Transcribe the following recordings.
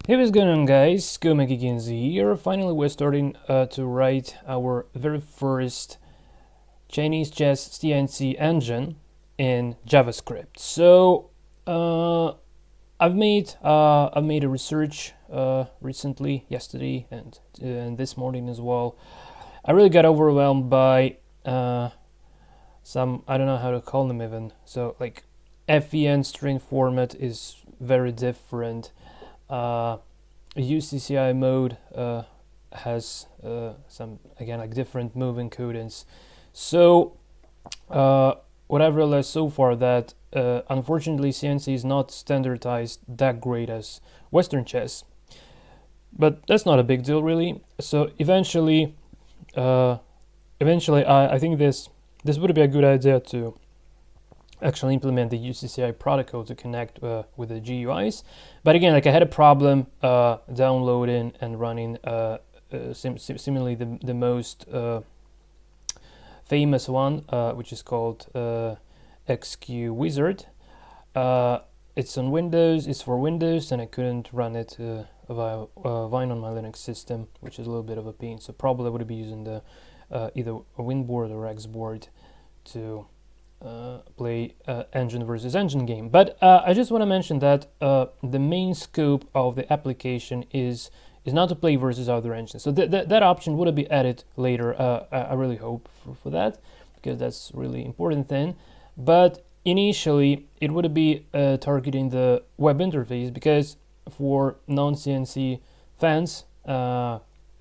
Hey, what's going on, guys? Xiangqi here. Finally, we're starting to write our very first Chinese chess Cnc engine in JavaScript. So I've made a research recently, yesterday and this morning as well. I really got overwhelmed by some, I don't know how to call them even. So like FEN string format is very different. UCCI mode has some, again, like different move encodings. So what I've realized so far that unfortunately CNC is not standardized that great as Western chess, but that's not a big deal really. So eventually I think this would be a good idea to actually implement the UCCI protocol to connect with the GUIs. But again, like I had a problem downloading and running similarly the most famous one, which is called XQ Wizard. It's on Windows, it's for Windows, and I couldn't run it via Vine on my Linux system, which is a little bit of a pain. So probably I would be using the either a WinBoard or Xboard to play engine versus engine game. But I just want to mention that the main scope of the application is not to play versus other engines. So that option would be added later. I really hope for that, because that's really important thing. But initially it would be targeting the web interface, because for non-CNC fans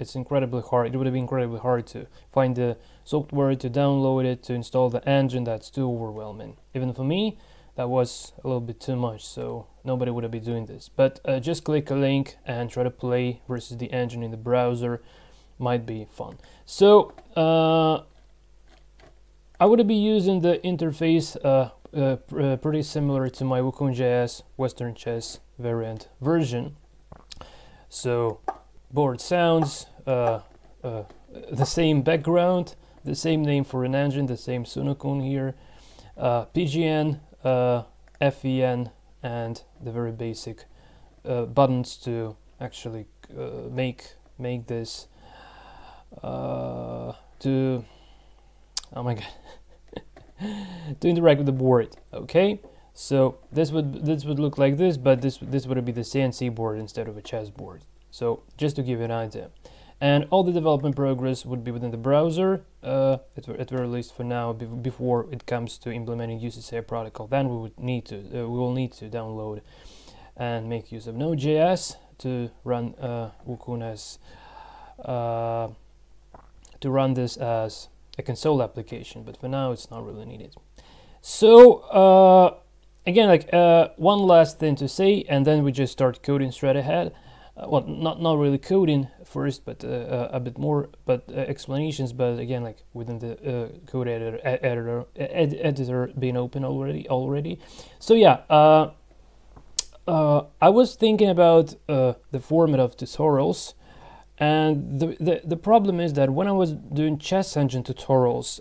it's incredibly hard. It would be incredibly hard to find the software, to download it, to install the engine. That's too overwhelming. Even for me, that was a little bit too much, so nobody would be doing this. But just click a link and try to play versus the engine in the browser. Might be fun. So I would be using the interface pretty similar to my Wukong.js Western chess variant version. So board sounds, the same background, the same name for an engine, the same Sunukun here, PGN, FEN, and the very basic buttons to actually make this to, oh my god, to interact with the board. Okay, so this would look like this, but this would be the CNC board instead of a chess board. So just to give you an idea, and all the development progress would be within the browser, at very least for now, before it comes to implementing UCCI protocol. Then we will need to download and make use of Node.js to run Wukong as to run this as a console application. But for now, it's not really needed. So again, like one last thing to say, and then we just start coding straight ahead. Well, not really coding first, but a bit more, but explanations. But again, like within the code editor being open already. So yeah, I was thinking about the format of tutorials, and the problem is that when I was doing chess engine tutorials,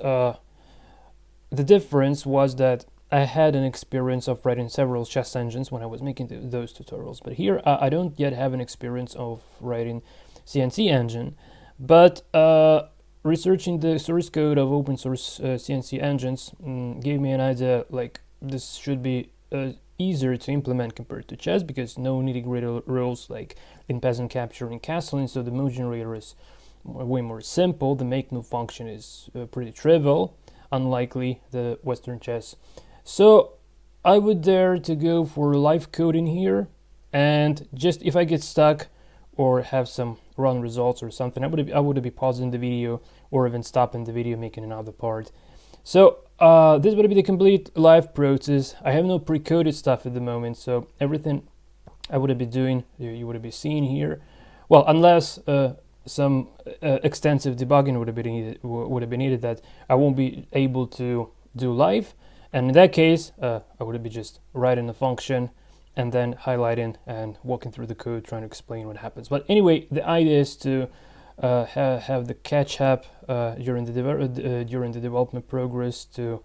the difference was that I had an experience of writing several chess engines when I was making those tutorials, but here I don't yet have an experience of writing CNC engine. But researching the source code of open source CNC engines gave me an idea, like this should be easier to implement compared to chess, because no nitty-gritty rules like in peasant capture and castling. So the move generator is way more simple. The make move function is pretty trivial, unlikely the Western chess. So I would dare to go for live coding here, and just if I get stuck or have some wrong results or something, I would be pausing the video or even stopping the video, making another part. So this would be the complete live process. I have no pre-coded stuff at the moment, so everything I would be doing, you would be seeing here. Well, unless some extensive debugging would have been needed that I won't be able to do live. And in that case, I would be just writing a function and then highlighting and walking through the code, trying to explain what happens. But anyway, the idea is to have the catch up during the development progress to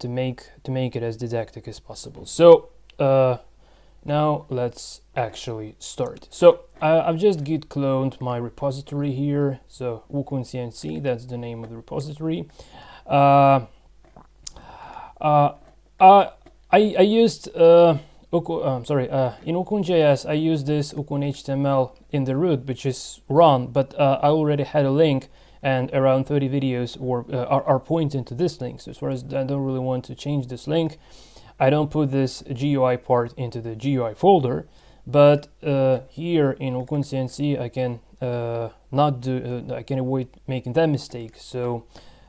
make it as didactic as possible. So Now let's actually start. So I've just git cloned my repository here. So Wukun Cnc, that's the name of the repository. I used in Ukun.js I used this Ukun HTML in the root, which is run, but I already had a link, and around 30 videos are pointing to this link. So as far as I don't really want to change this link, I don't put this GUI part into the GUI folder, but here in Ukun Cnc I can I can avoid making that mistake. So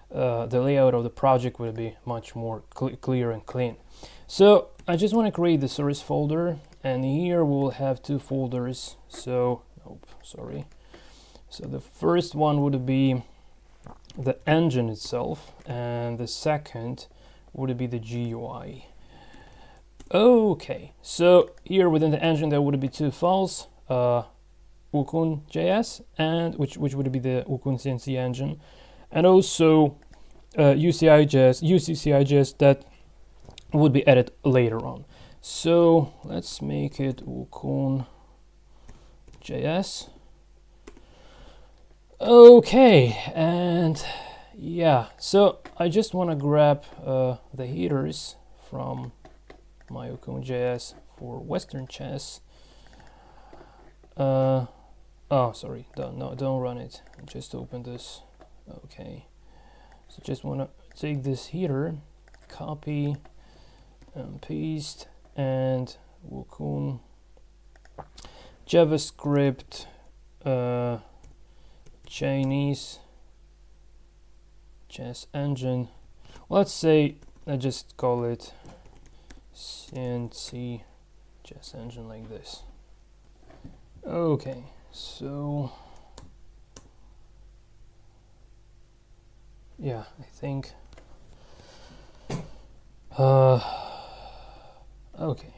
the layout of the project will be much more clear and clean. So I just want to create the source folder, and here we'll have two folders. So so the first one would be the engine itself, and the second would be the GUI. Okay, so here within the engine there would be two files, Ukun.js, and which would be the Ukun Cnc engine, and also UCCIJS that would be added later on. So let's make it Ukun.js. Okay, and yeah, so I just want to grab the headers from my Ukun.js for Western chess. Oh, sorry, don't run it. Just open this. Okay, so just want to take this header, copy and paste, and Ukun JavaScript Chinese chess engine. Let's say I just call it Cnc chess engine like this. Okay, so yeah, I think okay.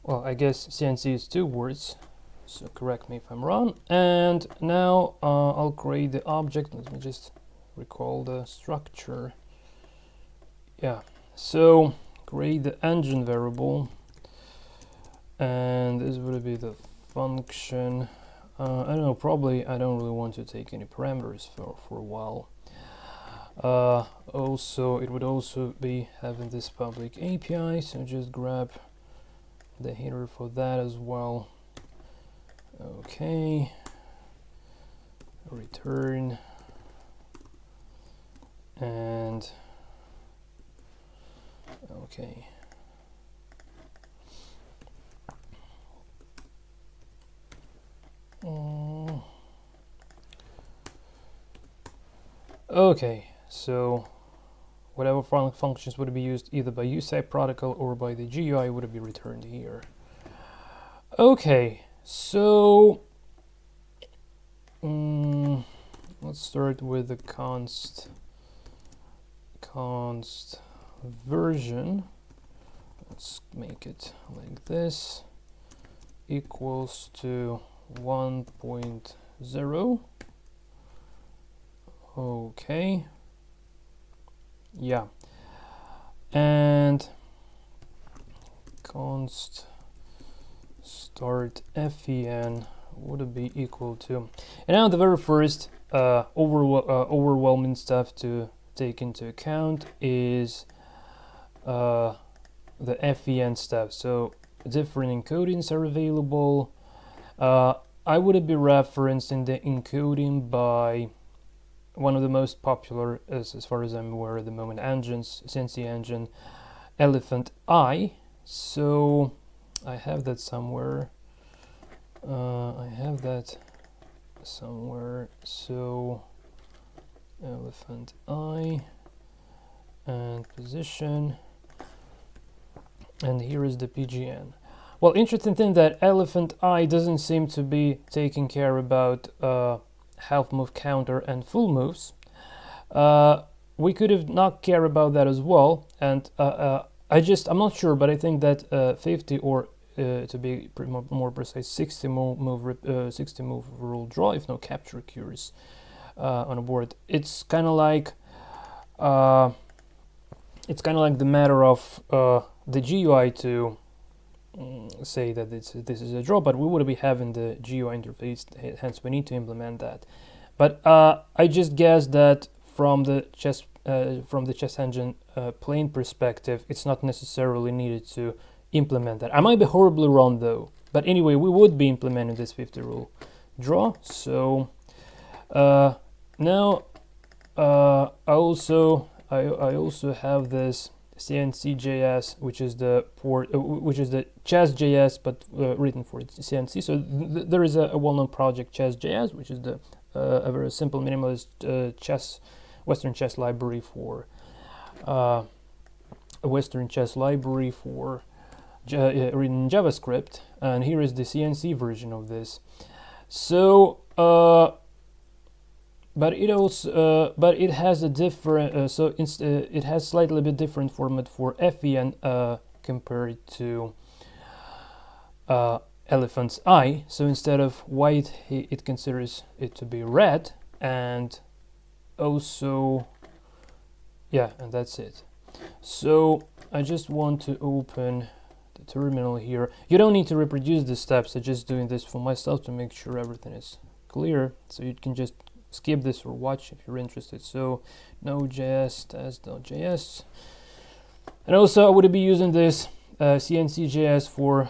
Well, I guess Cnc is two words, so correct me if I'm wrong. And now I'll create the object. Let me just recall the structure. Yeah, so create the engine variable, and this would be the function. I don't know, probably I don't really want to take any parameters for a while. Also, it would also be having this public API, so just grab the header for that as well. Okay, return, and okay, okay, so whatever functions would be used either by USAC protocol or by the GUI would be returned here. Okay, so let's start with the const version. Let's make it like this, equals to 1.0. Okay, yeah, and const start fen would be equal to, and now the very first overwhelming stuff to take into account is the fen stuff. So different encodings are available. I would be referencing the encoding by one of the most popular, as far as I'm aware at the moment, engines, Cnc Engine, Elephant I. So I have that somewhere. So Elephant I and position, and here is the PGN. Well, interesting thing that Elephant I doesn't seem to be taking care about half move counter and full moves. We could have not care about that as well, and I'm not sure, but I think that 50 or to be more precise, 60 move rule draw if no capture occurs on a board. It's kind of like it's kind of like the matter of the GUI to say that this is a draw, but we would be having the GUI interface, hence we need to implement that. But I just guess that from the chess engine plain perspective, it's not necessarily needed to implement that. I might be horribly wrong though, but anyway, we would be implementing this 50 rule draw. So now I also have this Cnc.js, which is the chess.js, but written for Cnc. So there is a well-known project, chess.js, which is a very simple minimalist Western chess library for written in JavaScript. And here is the Cnc version of this. So but it also it has a different it has slightly bit different format for FEN compared to elephant's eye. So instead of white, it considers it to be red, and also and that's it. So I just want to open the terminal here. You don't need to reproduce the steps. I'm just doing this for myself to make sure everything is clear, so you can just skip this or watch if you're interested. So Node.js, test.js, and also I would be using this Cnc.js for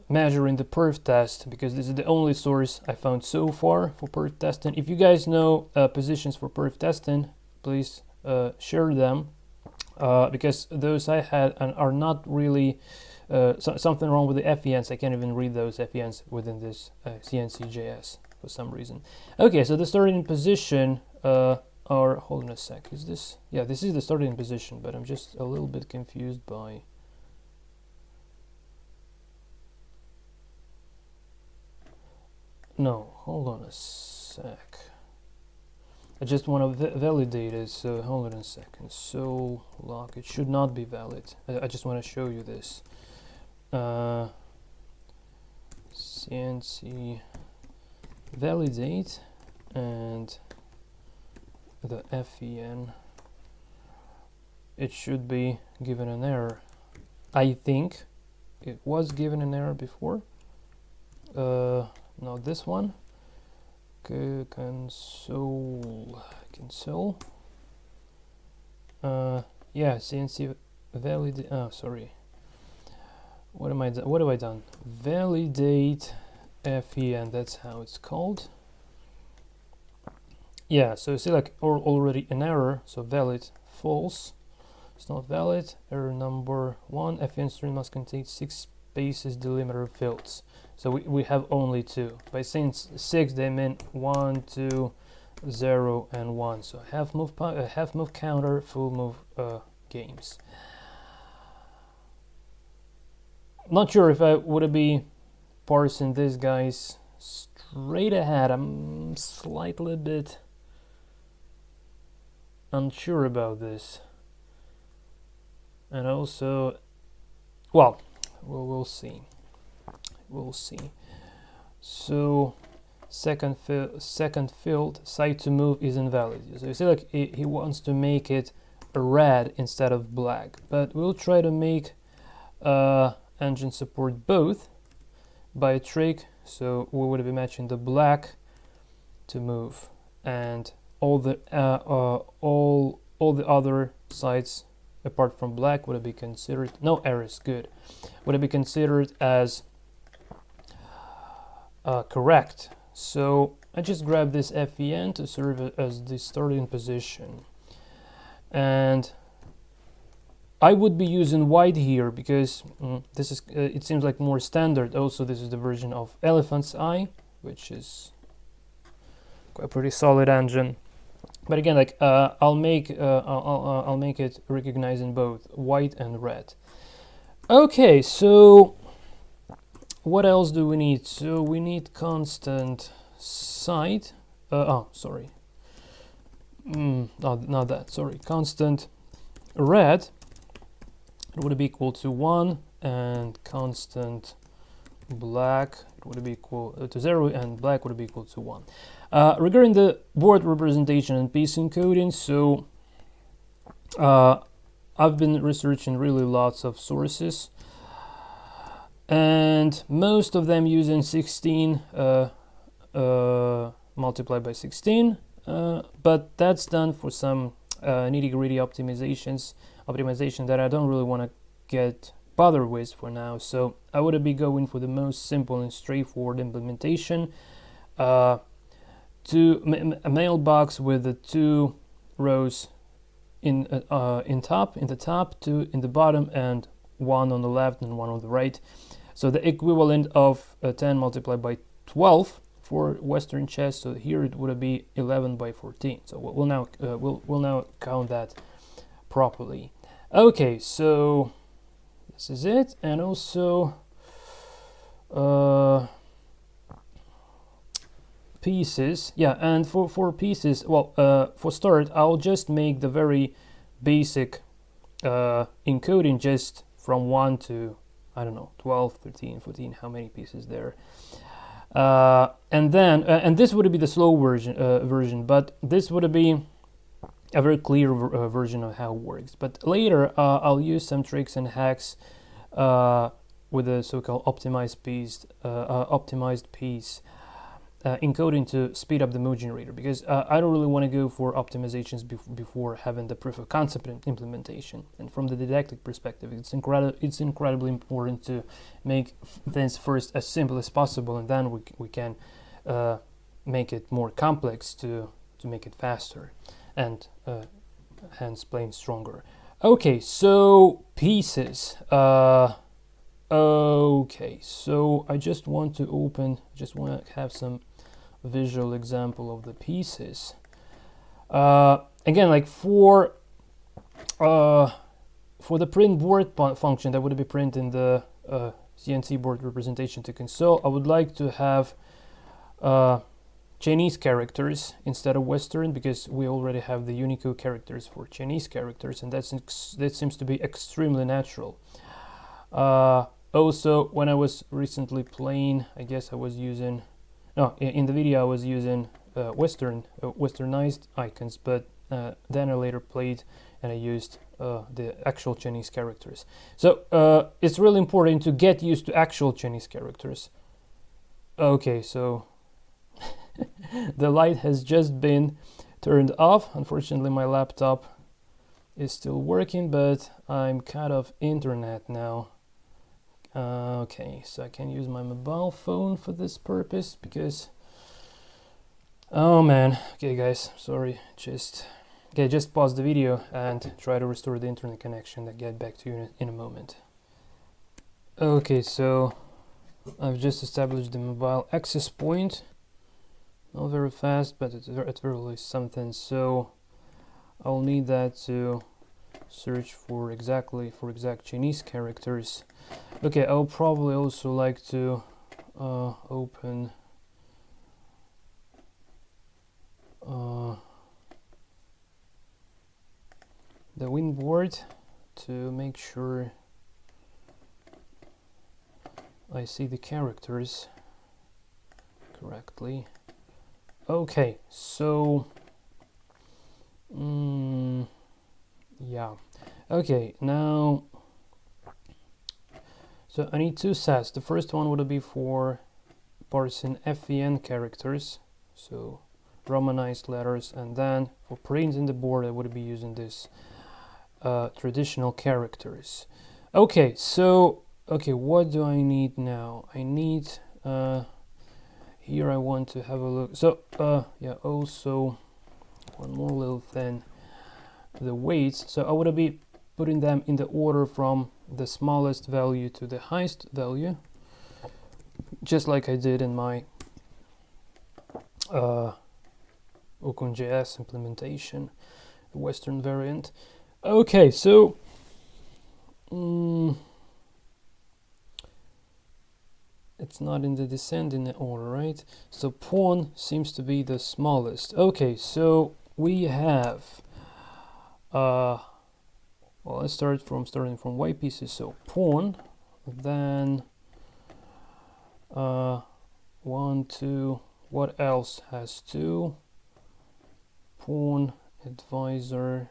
measuring the perf test, because this is the only source I found so far for perf testing. If you guys know positions for perf testing, please share them, because those I had and are not really something wrong with the FENs. I can't even read those FENs within this Cnc.js for some reason. Okay, so the starting position or hold on a sec, is this, this is the starting position, but I'm just a little bit confused by no, hold on a sec, I just want to validate it. So hold on a second, so lock, it should not be valid. I just want to show you this. Cnc validate, and the FEN, it should be given an error. I think it was given an error before. Not this one. Console. Cnc validate. Oh, sorry. What have I done? Validate FEN, that's how it's called. So you see like already an error, so valid false, it's not valid. Error number 1, FEN string must contain 6 spaces delimiter fields. So we have only 2. By saying 6, they mean 1, 2, 0, and 1. So half move counter, full move games. Not sure if I would be parsing this guys straight ahead. I'm slightly bit unsure about this, and also, well, we'll see. So second field, side to move is invalid. So you see like he wants to make it red instead of black, but we'll try to make engine support both by a trick. So we would be matching the black to move, and all the other sides apart from black would be considered, no errors, good, would be considered as correct. So I just grab this FEN to serve as the starting position, and I would be using white here because this is it seems like more standard. Also, this is the version of Elephant's Eye, which is quite a pretty solid engine. But again, like I'll make it recognizing both white and red. Okay, so what else do we need? So we need constant side. Sorry, not that. Sorry, constant red. It would be equal to 1, and constant black, it would be equal to 0, and black would be equal to 1. Regarding the board representation and piece encoding, so I've been researching really lots of sources, and most of them using 16 multiplied by 16, but that's done for some nitty-gritty optimization that I don't really want to get bothered with for now. So I would be going for the most simple and straightforward implementation. A mailbox with the 2 rows in the top, 2 in the bottom, and 1 on the left and 1 on the right. So the equivalent of 10 multiplied by 12 for Western chess. So here it would be 11 by 14. So we'll now count that properly. Okay, so this is it. And also pieces. Yeah, and for pieces, well, for start, I'll just make the very basic encoding just from 1 to, I don't know, 12, 13, 14, how many pieces there. And then, and this would be the slow version, but this would be a very clear version of how it works. But later, I'll use some tricks and hacks with the so-called optimized piece encoding to speed up the mode generator, because I don't really want to go for optimizations before having the proof of concept implementation. And from the didactic perspective, it's incredibly important to make things first as simple as possible, and then we can make it more complex to make it faster and hence playing stronger. Okay, so pieces. Okay, so I just want to have some visual example of the pieces. Again, like for the print board function that would be printing the CNC board representation to console, I would like to have Chinese characters instead of Western, because we already have the Unicode characters for Chinese characters, and that seems to be extremely natural. Also, when I was recently playing, I guess I was using, no, in the video I was using westernized icons, but then I later played and I used the actual Chinese characters. So it's really important to get used to actual Chinese characters. Okay, so the light has just been turned off. Unfortunately, my laptop is still working, but I'm cut off internet now. Okay, so I can use my mobile phone for this purpose because, oh man. Okay guys, sorry, just pause the video and try to restore the internet connection and get back to you in a moment. Okay, so I've just established the mobile access point. Not very fast, but it's at very least something. So I'll need that to search for exact Chinese characters. Okay, I'll probably also like to open the Winboard to make sure I see the characters correctly. Okay, so yeah. Okay, now so I need 2 sets. The first one would be for parsing FEN characters, so romanized letters, and then for printing the board I would be using this traditional characters. Okay, so what do I need now? I need here I want to have a look. So yeah, also one more little thing, the weights. So I would be putting them in the order from the smallest value to the highest value, just like I did in my OpenJS implementation, the Western variant. Okay, so it's not in the descending order, right? So pawn seems to be the smallest. Okay, so we have well, let's starting from white pieces. So pawn, then 1, 2, what else has 2? Pawn, advisor,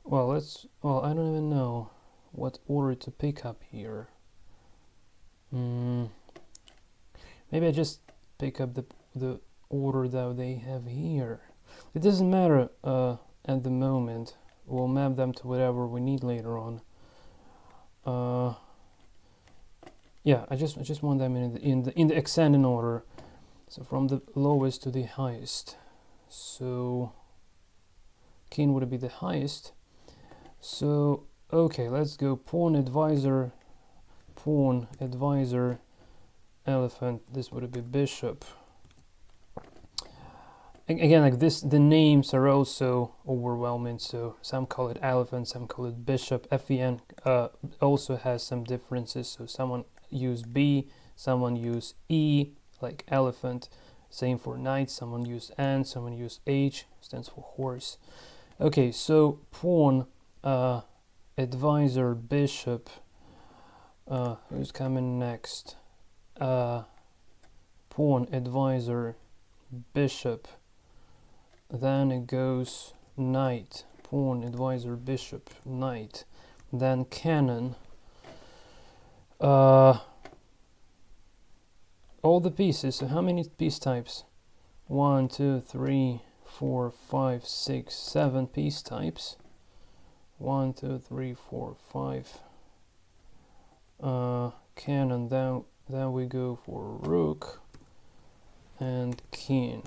Well, I don't even know what order to pick up here. Maybe I just pick up the order that they have here. It doesn't matter at the moment. We'll map them to whatever we need later on. Yeah, I just want them in the ascending order. So from the lowest to the highest. So king would be the highest. So okay, let's go pawn advisor, elephant. This would be bishop. Again, like this, the names are also overwhelming. So some call it elephant, some call it bishop. FEN also has some differences. So someone use B, someone use E, like elephant. Same for knight. Someone use N, someone use H, stands for horse. Okay, so pawn, advisor, bishop. Who's coming next? Pawn, advisor, bishop. Then it goes knight, pawn, advisor, bishop, knight. Then cannon. All the pieces. So how many piece types? 1, 2, 3, 4, 5, 6, 7 piece types. 1, 2, 3, 4, 5. Cannon. Then we go for rook and king.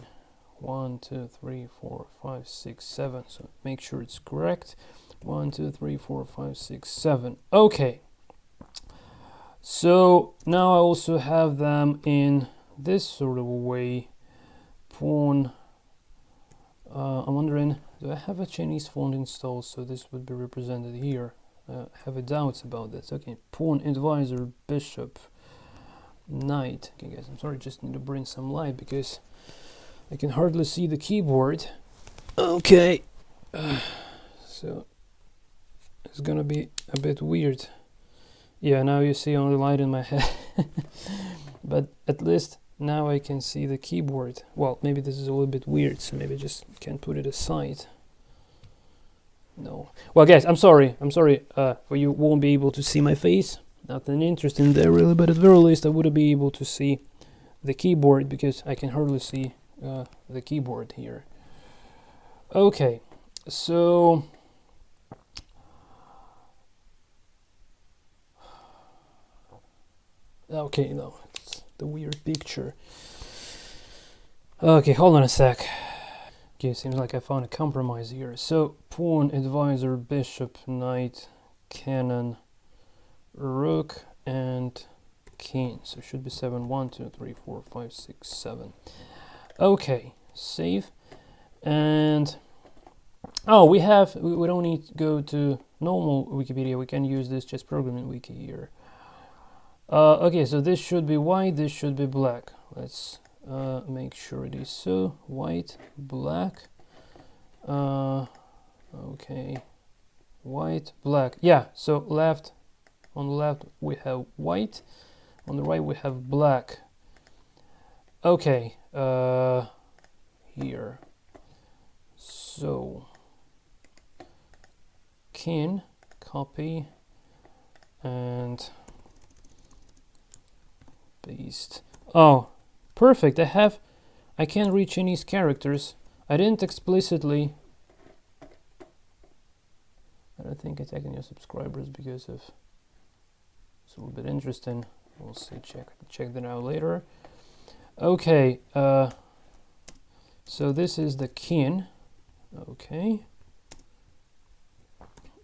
1, 2, 3, 4, 5, 6, 7. So make sure it's correct. 1, 2, 3, 4, 5, 6, 7. Okay. So now I also have them in this sort of a way. Pawn. I'm wondering, do I have a Chinese font installed so this would be represented here? I have doubts about this. Okay, pawn, advisor, bishop, knight. Okay, guys, I'm sorry, just need to bring some light because I can hardly see the keyboard. Okay, so it's gonna be a bit weird. Yeah, now you see only light in my head. But at least now I can see the keyboard. Well, maybe this is a little bit weird, so maybe I just can put it aside. No. Well, guys, I'm sorry. For you won't be able to see my face. Nothing interesting there really, but at the very least I wouldn't be able to see the keyboard because I can hardly see the keyboard here. Okay, so okay, no, it's the weird picture. Okay, hold on a sec. Okay, seems like I found a compromise here. So pawn, advisor, bishop, knight, cannon, rook, and king. So it should be 7. 1, 2, 3, 4, 5, 6, 7. Okay, save. And we don't need to go to normal Wikipedia. We can use this just programming wiki here. Okay, so this should be white, this should be black. Let's make sure it is so. White, black. Okay, white, black. Yeah, so on the left we have white, on the right we have black. Okay, here. So king, copy, and paste. Oh, perfect. I can read Chinese characters. I didn't explicitly. I don't think it's taking your subscribers because of. It's a little bit interesting. We'll see. Check that out later. Okay. So this is the king. Okay.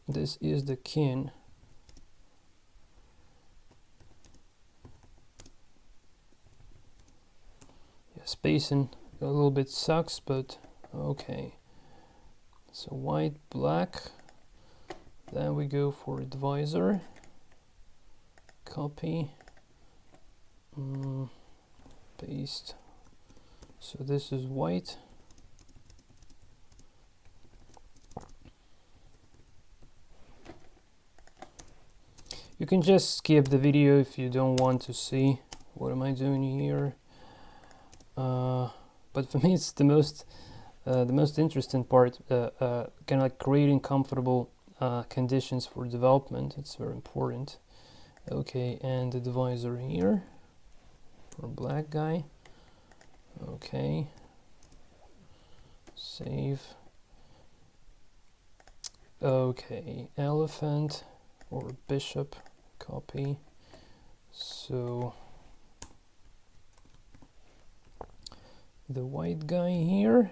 This is the king. Spacing a little bit sucks, but okay. So white, black. Then we go for advisor. Copy. Paste. So this is white. You can just skip the video if you don't want to see what am I doing here. But for me it's the most interesting part, kind of like creating comfortable conditions for development. It's very important. Okay, and the divisor here for black guy. Okay, save. Okay, elephant or bishop, copy. So the white guy here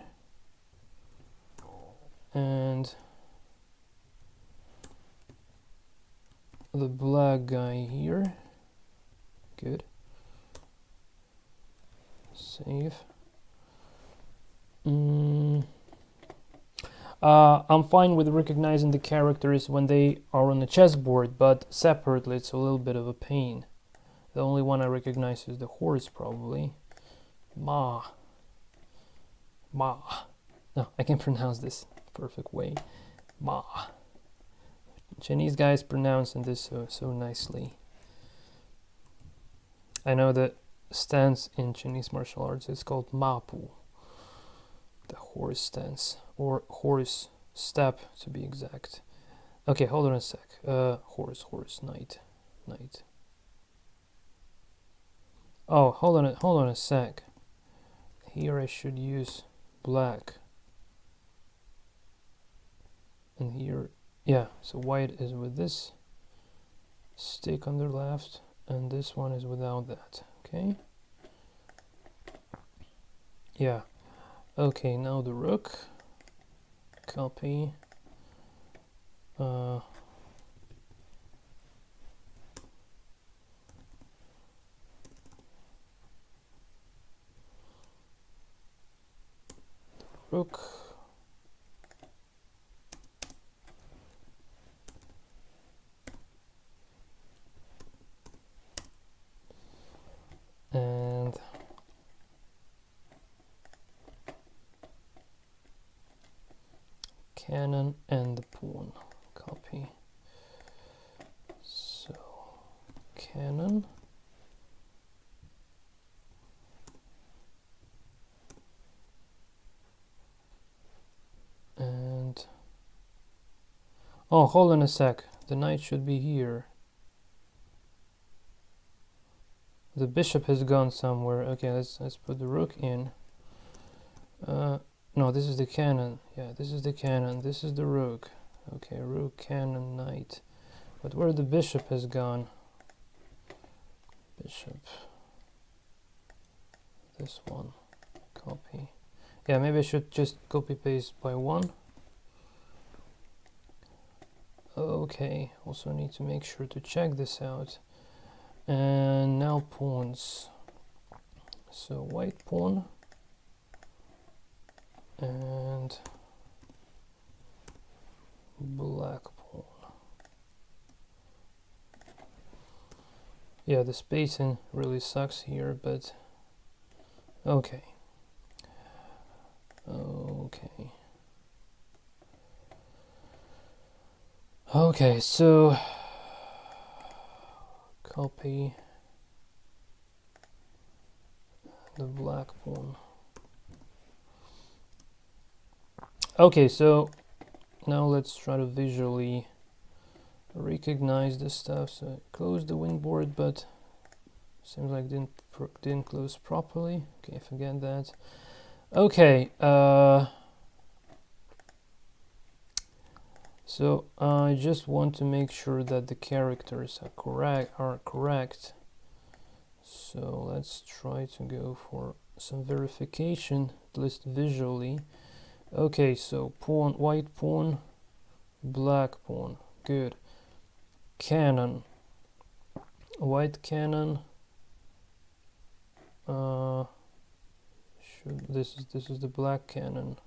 and the black guy here. Good. Save. I'm fine with recognizing the characters when they are on the chessboard, but separately it's a little bit of a pain. The only one I recognize is the horse, probably. Ma. No, I can pronounce this perfect way. Ma. Chinese guys pronouncing this so nicely. I know the stance in Chinese martial arts is called mapu, the horse stance, or horse step to be exact. Okay, hold on a sec. Horse, knight. Oh, hold on a sec. Here I should use black. And here, yeah, so white is with this stick on the left, and this one is without that, okay? Yeah, okay, now the rook, copy, rook, and cannon and the pawn, copy. So cannon, and oh, hold on a sec, the knight should be here. The bishop has gone somewhere. Okay, let's put the rook in. No, this is the cannon. Yeah, this is the cannon. This is the rook. Okay, rook, cannon, knight. But where the bishop has gone? Bishop. This one. Copy. Yeah, maybe I should just copy paste by one. Okay, also need to make sure to check this out. And now pawns. So white pawn and black pawn. Yeah, the spacing really sucks here, but okay. Okay, so copy the black pawn. Okay, so now let's try to visually recognize this stuff. So close the windboard, but seems like didn't close properly. Okay, forget that. Okay, so I just want to make sure that the characters are correct. So let's try to go for some verification, at least visually. Okay, so pawn, white pawn, black pawn, good. Cannon, white cannon. This is the black cannon.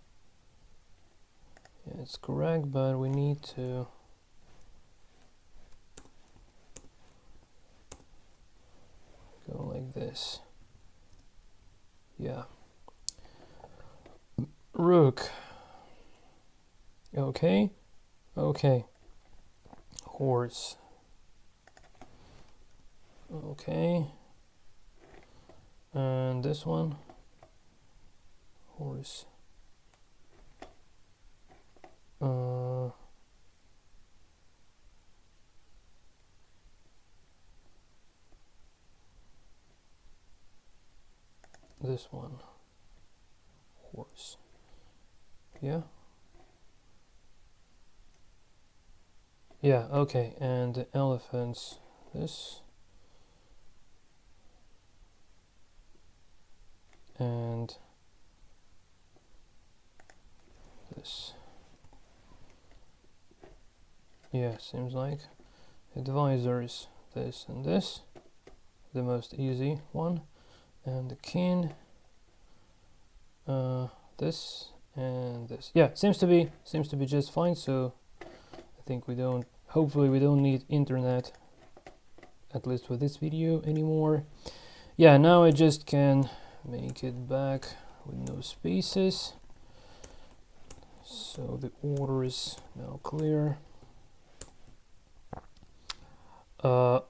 Yeah, it's correct, but we need to go like this. Yeah. Rook. Okay. Horse. Okay. And this one. Horse. this one. Horse. Yeah. Yeah, okay, and the elephants, this. And this. Yeah, seems like. Advisors, this and this. The most easy one. And the king, this and this. Yeah, seems to be just fine. So I think hopefully we don't need internet, at least for this video anymore. Yeah, now I just can make it back with no spaces. So the order is now clear. So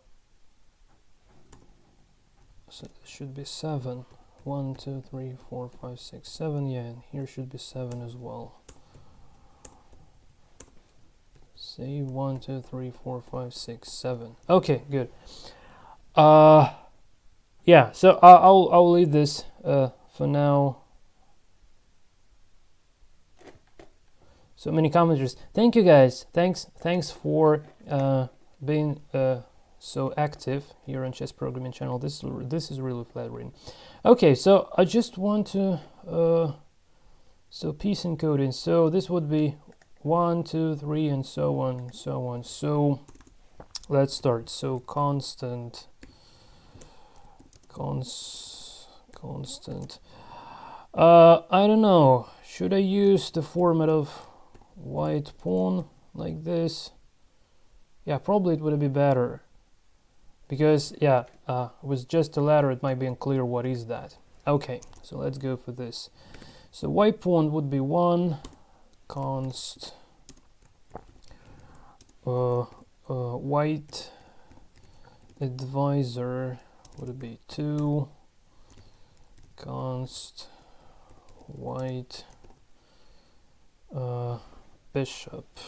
there should be 7. 1, 2, 3, 4, 5, 6, 7. Yeah, and here should be 7 as well. Say 1, 2, 3, 4, 5, 6, 7. Okay, good. Yeah, so I'll leave this for now. So many commenters. Thank you guys. Thanks for being so active here on Chess Programming channel. This is really flattering. Okay, so I just want to so piece encoding. So this would be 1, 2, 3, and so on, and so on. So let's start. So constant. I don't know. Should I use the format of white pawn like this? Yeah, probably it would be better. Because, yeah, with just a letter it might be unclear what is that. Okay, so let's go for this. So white pawn would be 1, const white advisor would be 2, const white bishop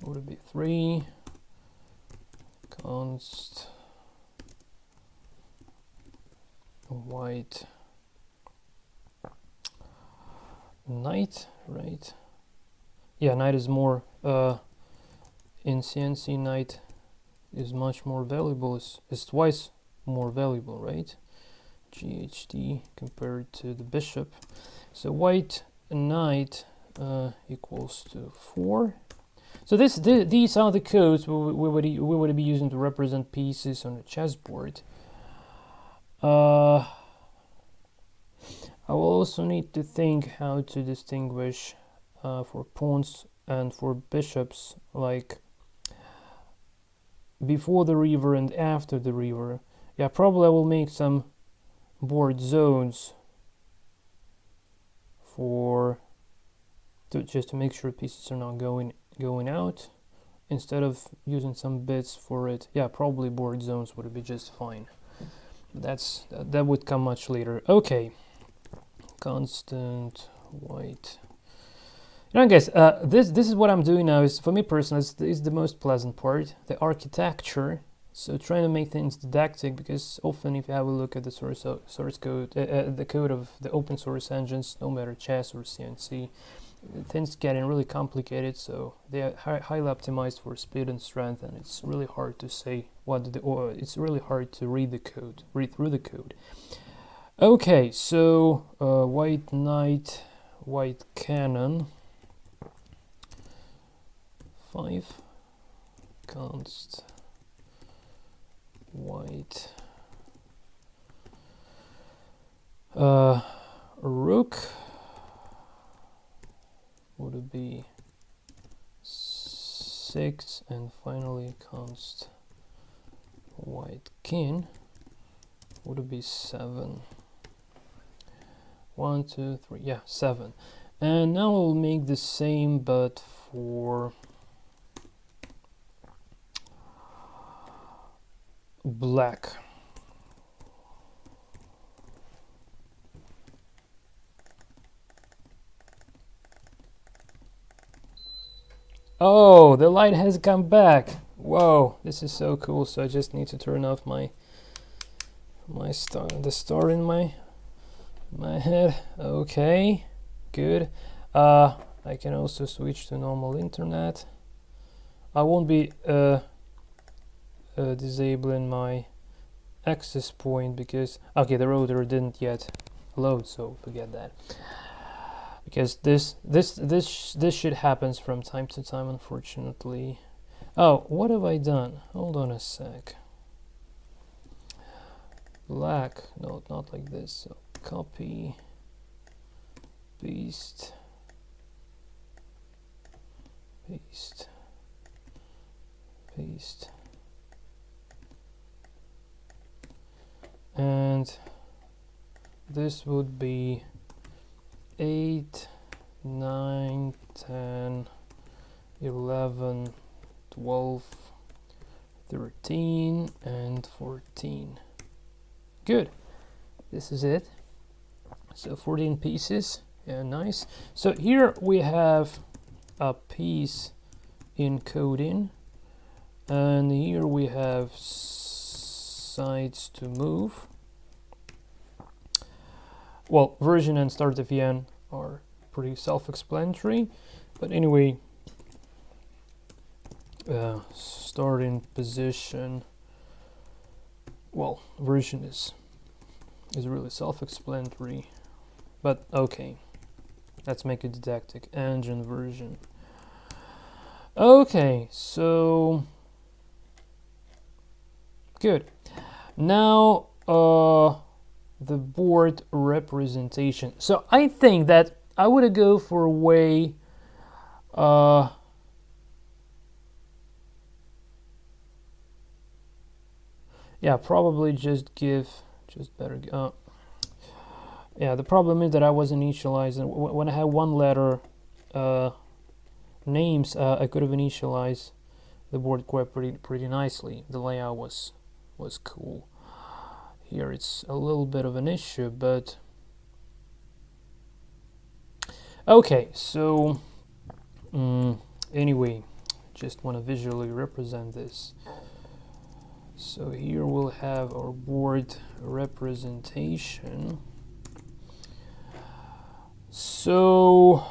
would be 3, const white knight, right? Yeah, knight is more in CNC, knight is much more valuable, is twice more valuable, right? GHD compared to the bishop. So white knight equals to 4. So these are the codes we would be using to represent pieces on the chessboard. I will also need to think how to distinguish for pawns and for bishops, like before the river and after the river. Yeah, probably I will make some board zones just to make sure pieces are not going out, instead of using some bits for it. Yeah, probably board zones would be just fine. That would come much later. Okay, constant white. You know, guys, this is what I'm doing now. Is for me personally, is the most pleasant part, the architecture. So trying to make things didactic, because often if you have a look at the source code, the code of the open source engines, no matter chess or CNC, things getting really complicated. So they are highly optimized for speed and strength, and it's really hard to say it's really hard to read through the code. Okay, so white knight, white cannon, 5, const white rook would be 6, and finally const white king would be 7. 1, 2, 3, yeah, 7. And now we'll make the same, but for black. Oh, the light has come back. Whoa, this is so cool. So I just need to turn off my the star in my head. Okay, good. I can also switch to normal internet. I won't be disabling my access point because okay, the router didn't yet load, so forget that. Because this shit happens from time to time, unfortunately. Oh, what have I done? Hold on a sec. Black, no, not like this. So copy, paste, paste, paste, and this would be 8, 9, 10, 11, 12, 13, and 14. Good. This is it. So 14 pieces. Yeah, nice. So here we have a piece encoding, and here we have sites to move. Well, version and start of VN are pretty self-explanatory, but anyway, starting position, well, version is really self-explanatory, but okay, let's make it didactic. Engine version. Okay, so good. Now the board representation. So I think that I would go for a way yeah, probably just better yeah, the problem is that I was initializing when I had one letter names. I could have initialized the board quite pretty nicely. The layout was cool. Here it's a little bit of an issue, but okay, so anyway, just want to visually represent this. So here we'll have our board representation. So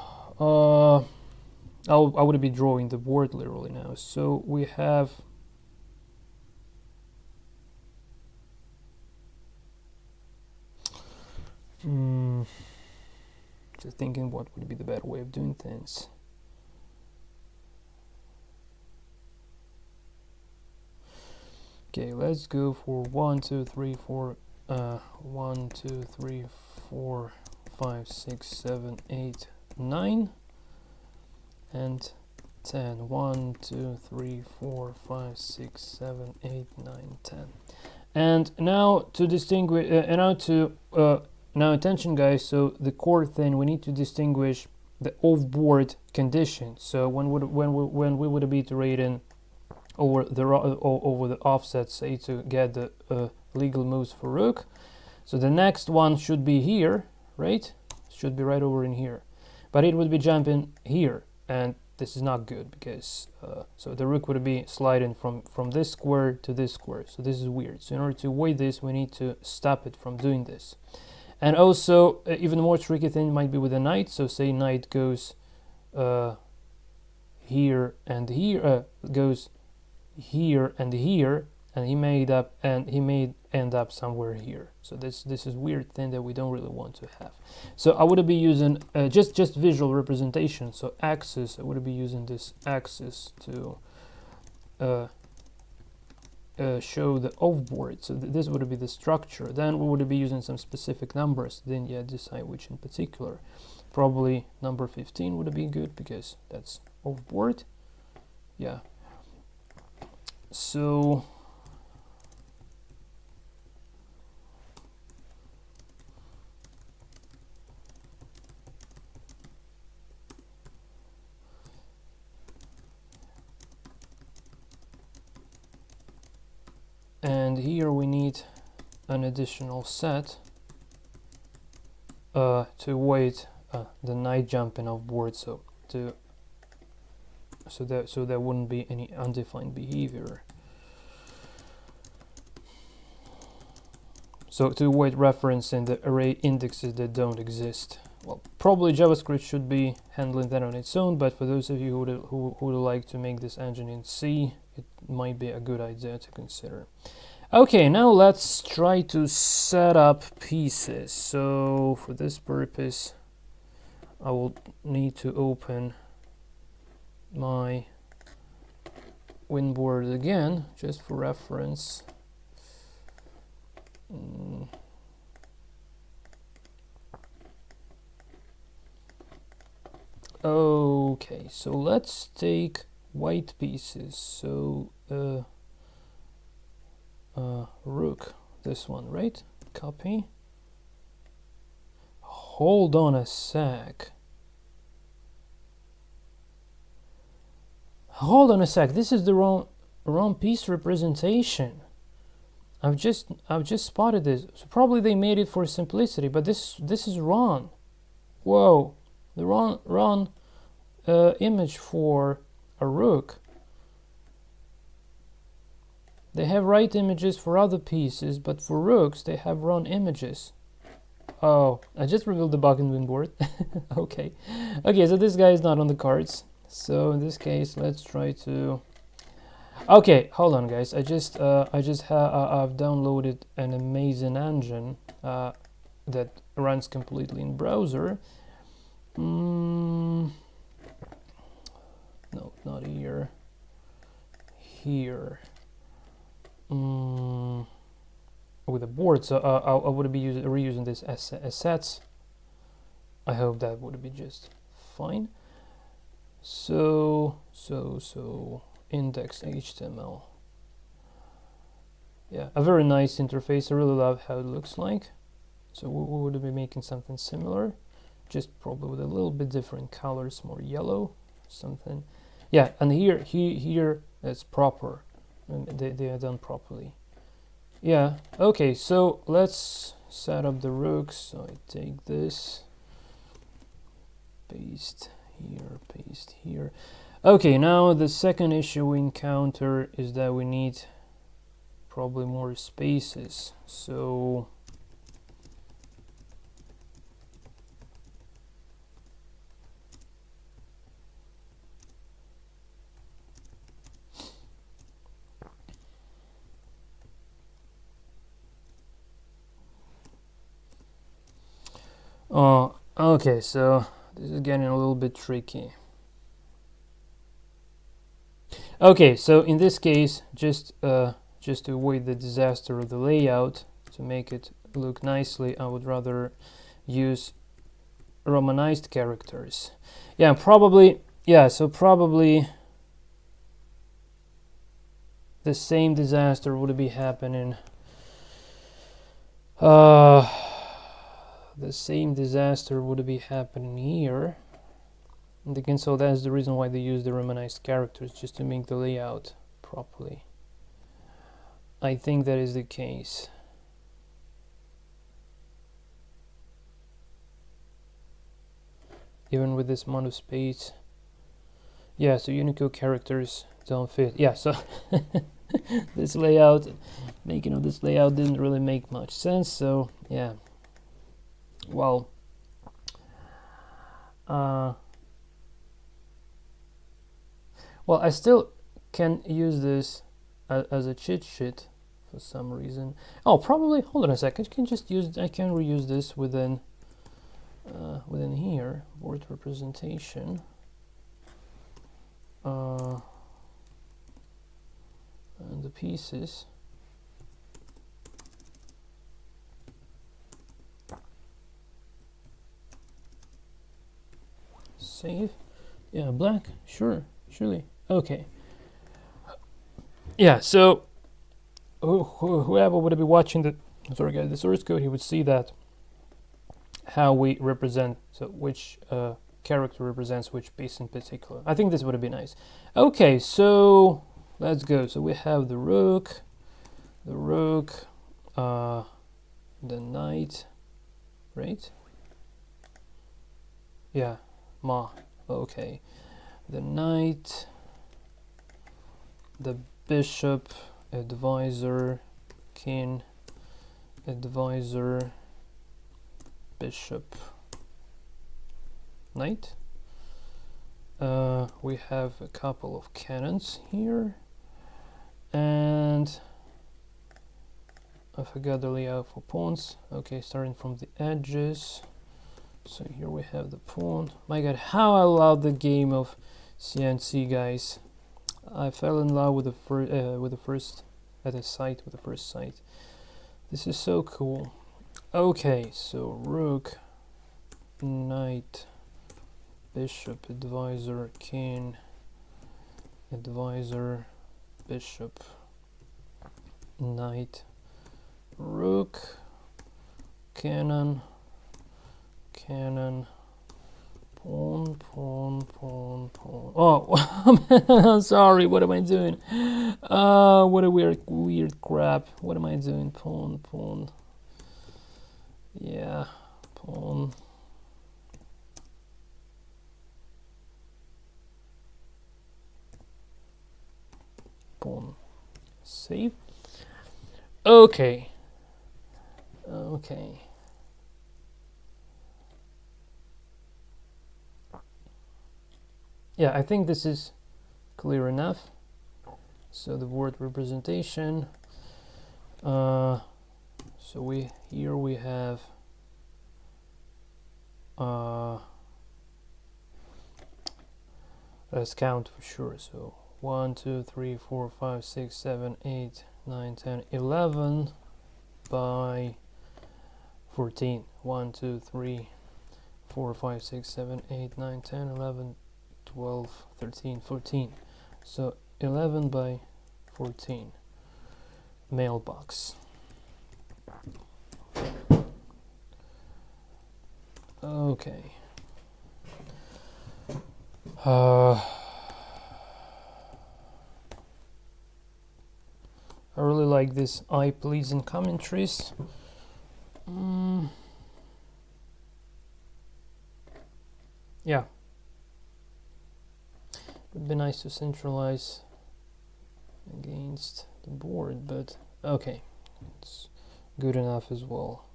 I would be drawing the board literally now. So we have just thinking what would be the better way of doing things. Okay, let's go for 1, 2, 3, 4, 1, 2, 3, 4, 5, 6, 7, 8, 9, and 10. 1, 2, 3, 4, 5, 6, 7, 8, 9, 10. And now to distinguish, now attention guys, so the core thing, we need to distinguish the off-board condition. So when we would be iterating over the offset, say, to get the legal moves for rook, so the next one should be here, right? Should be right over in here, but it would be jumping here, and this is not good because so the rook would be sliding from this square to this square, so this is weird. So in order to avoid this, we need to stop it from doing this. And also even more tricky thing might be with the knight. So say knight goes here and here, goes here and here, and he may end up somewhere here. So this is weird thing that we don't really want to have. So I would be using just visual representation. So axis, I would be using this axis to show the off-board. So this would be the structure. Then we would be using some specific numbers. Then yeah, decide which in particular. Probably number 15 would be good because that's off-board. Yeah. So and here we need an additional set to avoid the knight jumping off board, so there wouldn't be any undefined behavior. So to avoid reference in the array indexes that don't exist. Well, probably JavaScript should be handling that on its own, but for those of you who would like to make this engine in C, it might be a good idea to consider. Okay, now let's try to set up pieces. So for this purpose, I will need to open my Winboard again, just for reference. Okay, so let's take white pieces. So rook, this one, right? Copy. Hold on a sec. Hold on a sec. This is the wrong piece representation. I've just spotted this. So probably they made it for simplicity, but this is wrong. Whoa, the wrong image for a rook. They have right images for other pieces, but for rooks they have wrong images. Oh, I just revealed the bug in Winboard. Okay, so this guy is not on the cards. So in this case, let's try to. Okay, hold on, guys. I've downloaded an amazing engine that runs completely in browser. No, not here. Here. With a board, so I would be reusing this assets. I hope that would be just fine. So index HTML. Yeah, a very nice interface. I really love how it looks like. So we would be making something similar, just probably with a little bit different colors, more yellow, something. Yeah, and here it's proper. They are done properly. Yeah, okay, so let's set up the rooks. So I take this, paste here. Okay, now the second issue we encounter is that we need probably more spaces. So okay, so this is getting a little bit tricky. Okay, so in this case, just to avoid the disaster of the layout, to make it look nicely, I would rather use Romanized characters. Yeah, probably. Yeah, so probably the same disaster would be happening. The same disaster would be happening here. And again, so that's the reason why they use the Romanized characters, just to make the layout properly. I think that is the case. Even with this amount of space. Yeah, so Unicode characters don't fit. Yeah, so this layout, making of this layout didn't really make much sense. So yeah. Well, I still can use this as a cheat sheet for some reason. Oh, probably. Hold on a second. I can reuse this within here, board representation. And the pieces. Save. Yeah, black. Sure, surely. Okay. Yeah, so whoever would be watching the source code, he would see that how we represent, so which character represents which piece in particular. I think this would be nice. Okay, so let's go. So we have the rook, the knight, right? Yeah, ma. Okay, the knight, the bishop, advisor, king, advisor, bishop, knight. We have a couple of cannons here, and I forgot the layout for pawns. Okay, starting from the edges. So here we have the pawn. My god, how I love the game of Cnc, guys. I fell in love with the first sight. This is so cool. Okay, so rook, knight, bishop, advisor, king, advisor, bishop, knight, rook, cannon, cannon, pawn, pawn, pawn, pawn. Oh, I'm sorry. What am I doing? What a weird crap. What am I doing? Pawn, pawn. Yeah, pawn. Pawn. Save. Okay. Okay. Yeah, I think this is clear enough. So the word representation. So we have let's count for sure. So 1, 2, 3, 4, 5, 6, 7, 8, 9, 10, 11 by 14. 1, 2, 3, 4, 5, 6, 7, 8, 9, 10, 11, 12, 13, 14. So 11 by 14. Mailbox. Okay. I really like this I please in commentaries. Yeah. Would be nice to centralize against the board, but okay, it's good enough as well.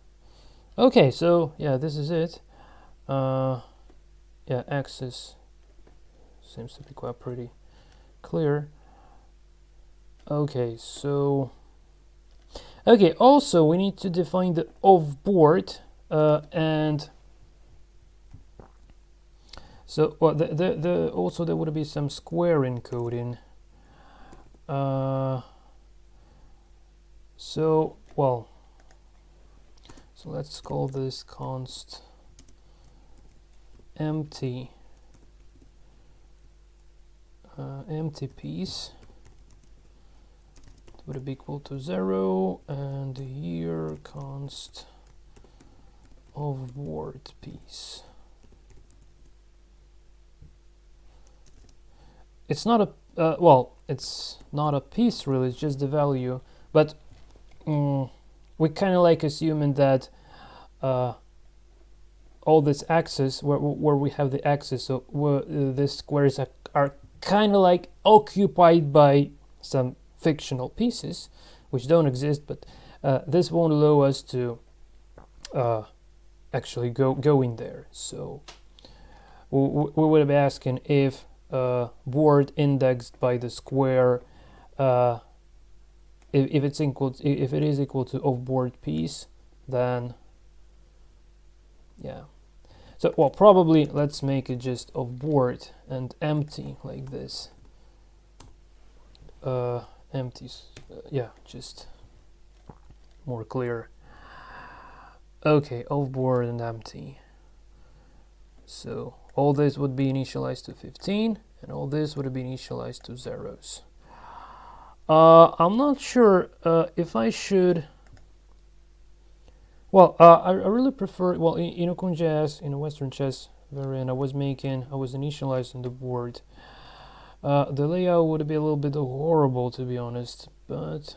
Okay, so yeah, this is it. Yeah, axis seems to be quite pretty clear. Okay, so also we need to define the off board and so well also there would be some square encoding. So let's call this const empty piece. It would be equal to 0, and here const of board piece. It's not a it's not a piece really, it's just the value, but we kind of like assuming that all this axis where we have the axis, so the squares are kind of like occupied by some fictional pieces which don't exist, but this won't allow us to actually go in there. So we would be asking if board indexed by the square, if it is equal to off board piece, then yeah. So probably let's make it just off board and empty like this. Empty, yeah, just more clear. Okay, off board and empty. So all this would be initialized to 15, and all this would be initialized to zeros. I'm not sure if I should. I really prefer. In OpenJS, in a Western chess variant, I was initializing the board. The layout would be a little bit horrible, to be honest, but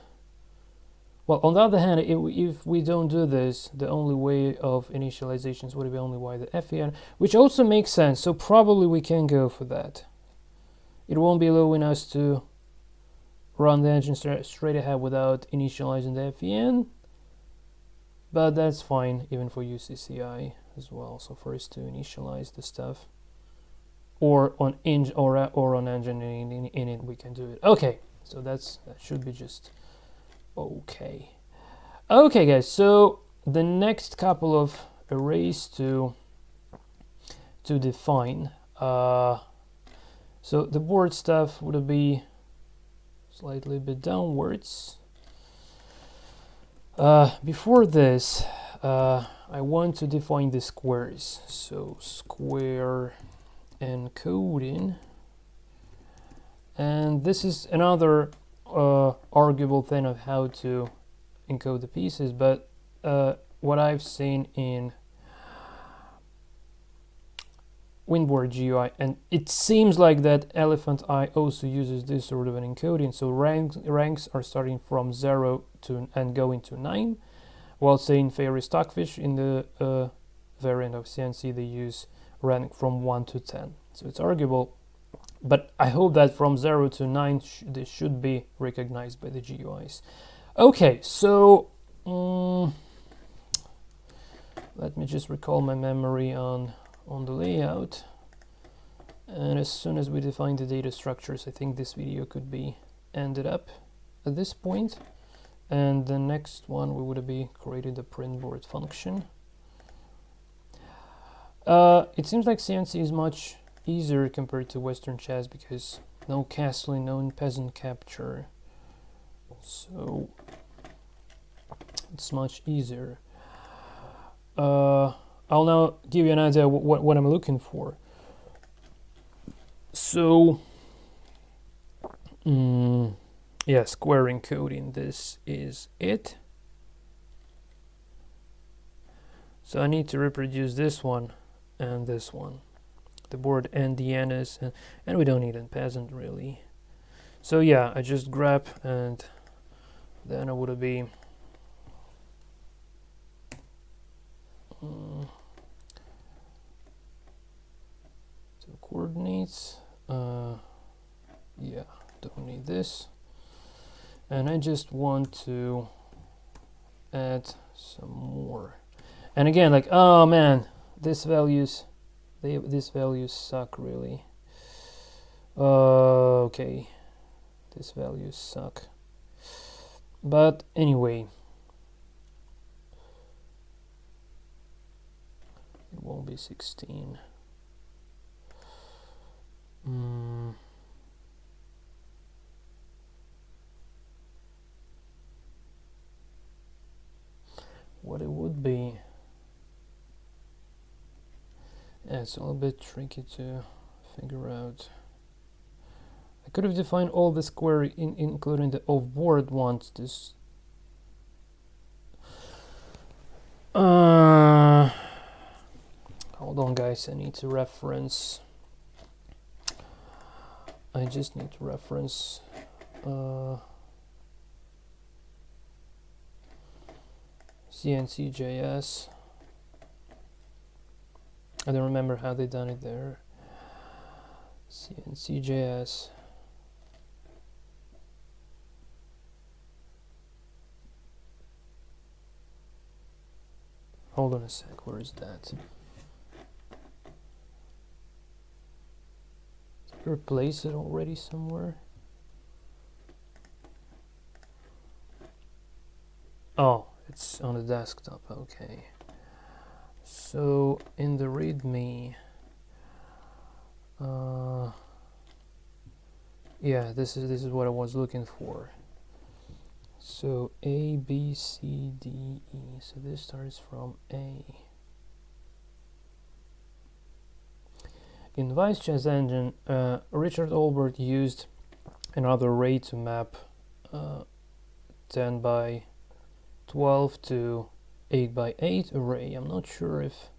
on the other hand, if we don't do this, the only way of initializations would be only by the FEN, which also makes sense, so probably we can go for that. It won't be allowing us to run the engine straight ahead without initializing the FEN, but that's fine even for UCCI as well. So first to initialize the stuff, or on engine in it we can do it. Okay, so that should be just okay. Okay guys, so the next couple of arrays to define. So the board stuff would be slightly bit downwards. Before this, I want to define the squares. So square encoding, and this is another arguable thing of how to encode the pieces, but what I've seen in Windboard GUI, and it seems like that Elephant Eye also uses this sort of an encoding. So ranks are starting from 0 to and going to 9, while say in Fairy Stockfish in the variant of Cnc they use rank from 1 to 10. So it's arguable, but I hope that from 0 to 9 this should be recognized by the GUIs. Okay, so let me just recall my memory on the layout, and as soon as we define the data structures, I think this video could be ended up at this point, and the next one we would be creating the printboard function. It seems like Cnc is much easier compared to Western chess because no castling, no peasant capture, so it's much easier. I'll now give you an idea what I'm looking for. So, yeah, square encoding, this is it. So I need to reproduce this one and this one, the board and the anise, and we don't need a peasant really. So yeah, I just grab, and then I would be coordinates, yeah, don't need this, and I just want to add some more. And again, like, oh man, these values suck really. Okay, these values suck, but anyway, it won't be 16. What it would be, yeah, it's a little bit tricky to figure out. I could have defined all the square including the off-board ones. This hold on guys, I need to reference. I just need to reference Cnc.js. I don't remember how they done it there. Cnc.js. Hold on a sec, where is that? Replace it already somewhere? Oh, it's on the desktop, okay. So in the readme, yeah, this is what I was looking for. So A, B, C, D, E. So this starts from A. In Cnc Engine, Richard Olbert used another array to map 10 by 12 to 8 by 8 array. I'm not sure if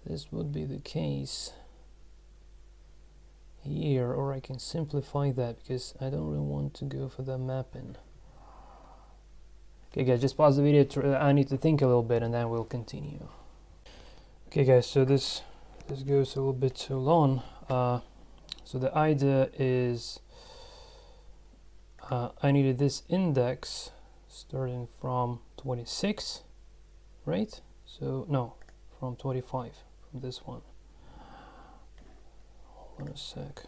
this would be the case here, or I can simplify that because I don't really want to go for the mapping. Okay guys, just pause the video, I need to think a little bit and then we'll continue. Okay guys, so this goes a little bit too long. So the idea is I needed this index starting from 26 right? So no, from 25, from this one. Hold on a sec.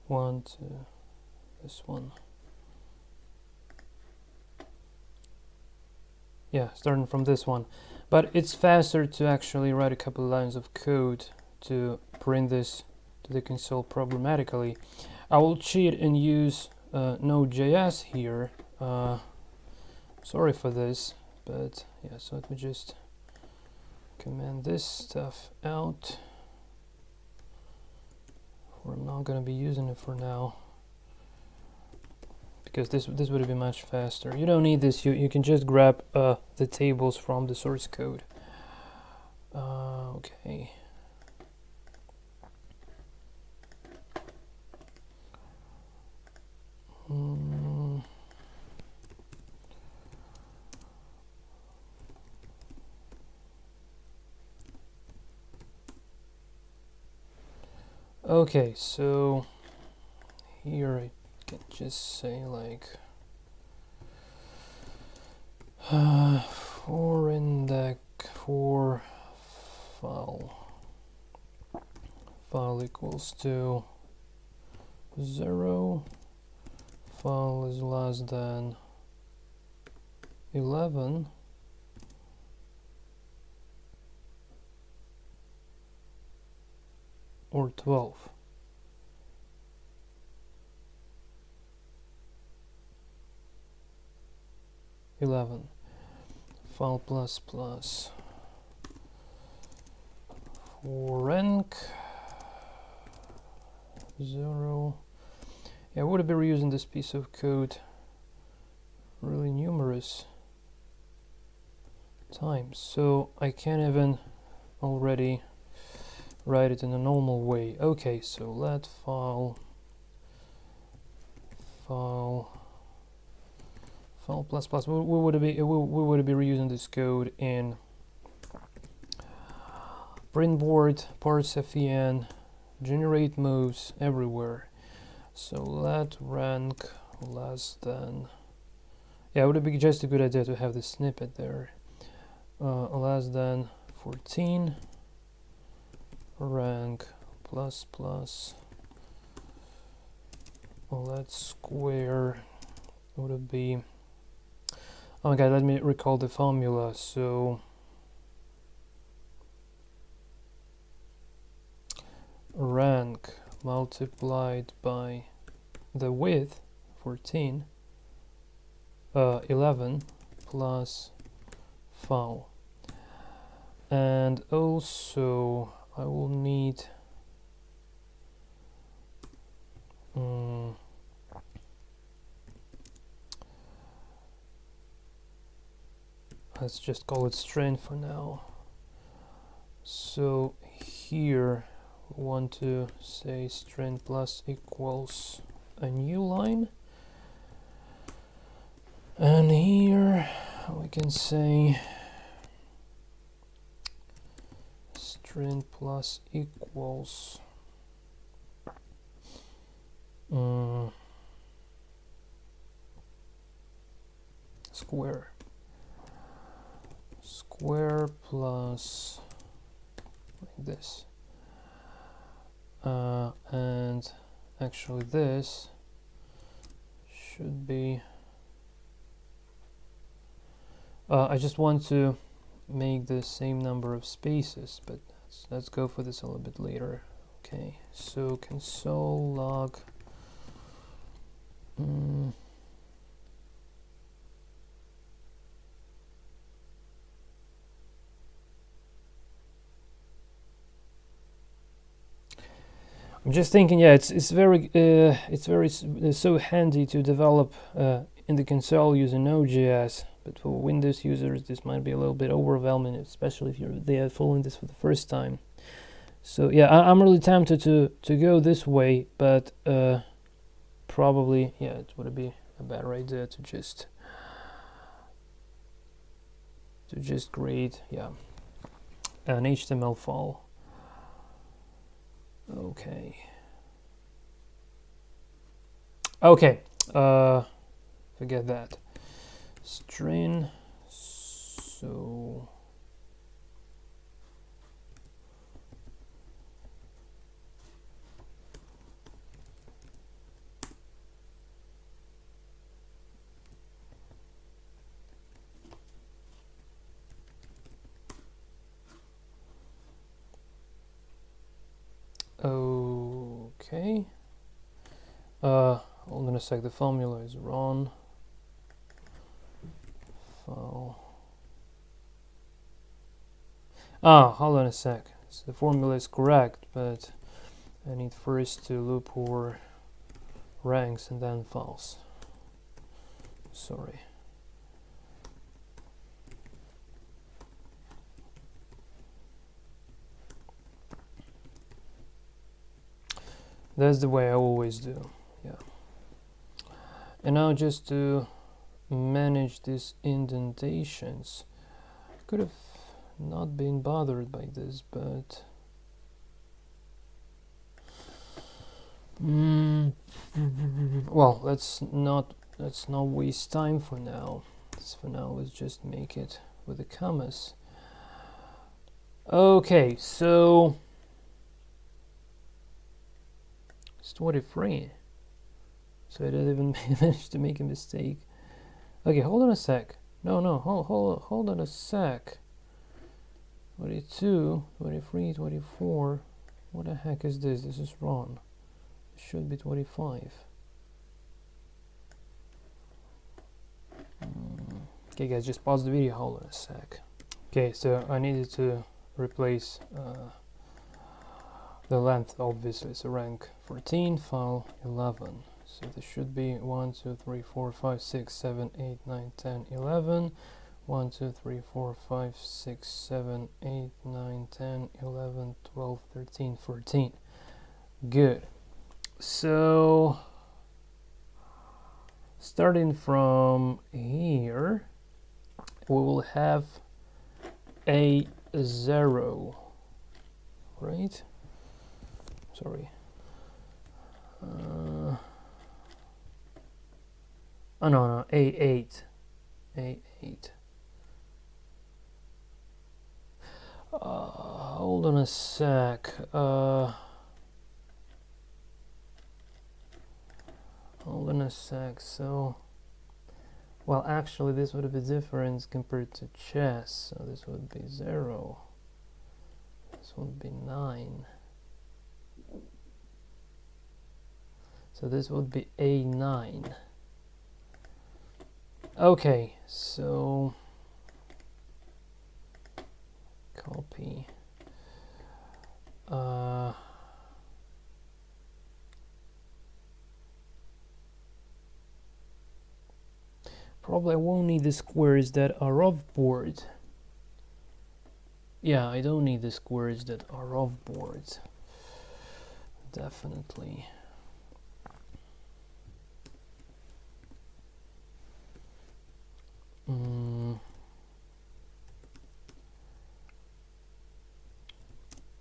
One to this one. Yeah, starting from this one. But it's faster to actually write a couple of lines of code to print this to the console programmatically. I will cheat and use Node.js here. Sorry for this, but yeah, so let me just command this stuff out. I'm not going to be using it for now, because this would be much faster. You don't need this. You can just grab the tables from the source code. Okay. Okay, so here I can just say like for index for file equals to 0, file is less than 11, or 12. File plus plus for enc 0. Yeah, I would be reusing this piece of code really numerous times, so I can't even already write it in a normal way. Okay, so let file plus plus. We would be reusing this code in printboard, parse fen, generate moves everywhere. So let rank less than. Yeah, it would be just a good idea to have the snippet there. Less than 14. Rank plus plus. Let's square. Would it be? Okay, let me recall the formula. So rank multiplied by the width 14, 11 plus file, and also I will need let's just call it string for now. So here we want to say string plus equals a new line, and here we can say string plus equals square plus like this, and actually this should be I just want to make the same number of spaces, but let's go for this a little bit later. Okay, so console log I'm just thinking, yeah, it's so handy to develop in the console using Node.js, but for Windows users this might be a little bit overwhelming, especially if they are following this for the first time. So yeah, I'm really tempted to go this way, but probably, yeah, it would be a better idea to just create, yeah, an HTML file. Okay, Okay, forget that. String, so okay. Hold on a sec, the formula is wrong. File. Hold on a sec. So the formula is correct, but I need first to loop over ranks and then files. Sorry. That's the way I always do. Yeah. And now just to manage these indentations, I could have not been bothered by this, but well, let's not waste time for now. For now, let's just make it with the commas. Okay, so it's 23. So I didn't even manage to make a mistake. Okay, hold on a sec. No, hold on a sec. 22, 23, 24. What the heck is this? This is wrong. It should be 25. Okay, guys, just pause the video. Hold on a sec. Okay, so I needed to replace the length, obviously. So rank 14, file 11. So this should be 1, 2, 3, 4, 5, 6, 7, 8, 9, 10, 11. 1, 2, 3, 4, 5, 6, 7, 8, 9, 10, 11, 12, 13, 14. Good. So starting from here, we will have a 0, right? Sorry. Oh no, A8. A8. Hold on a sec. Hold on a sec. So, well, actually, this would be different compared to chess. So this would be 0. This would be 9. So this would be A9. Okay, so copy. Probably I won't need the squares that are off board. Yeah, I don't need the squares that are off board. Definitely.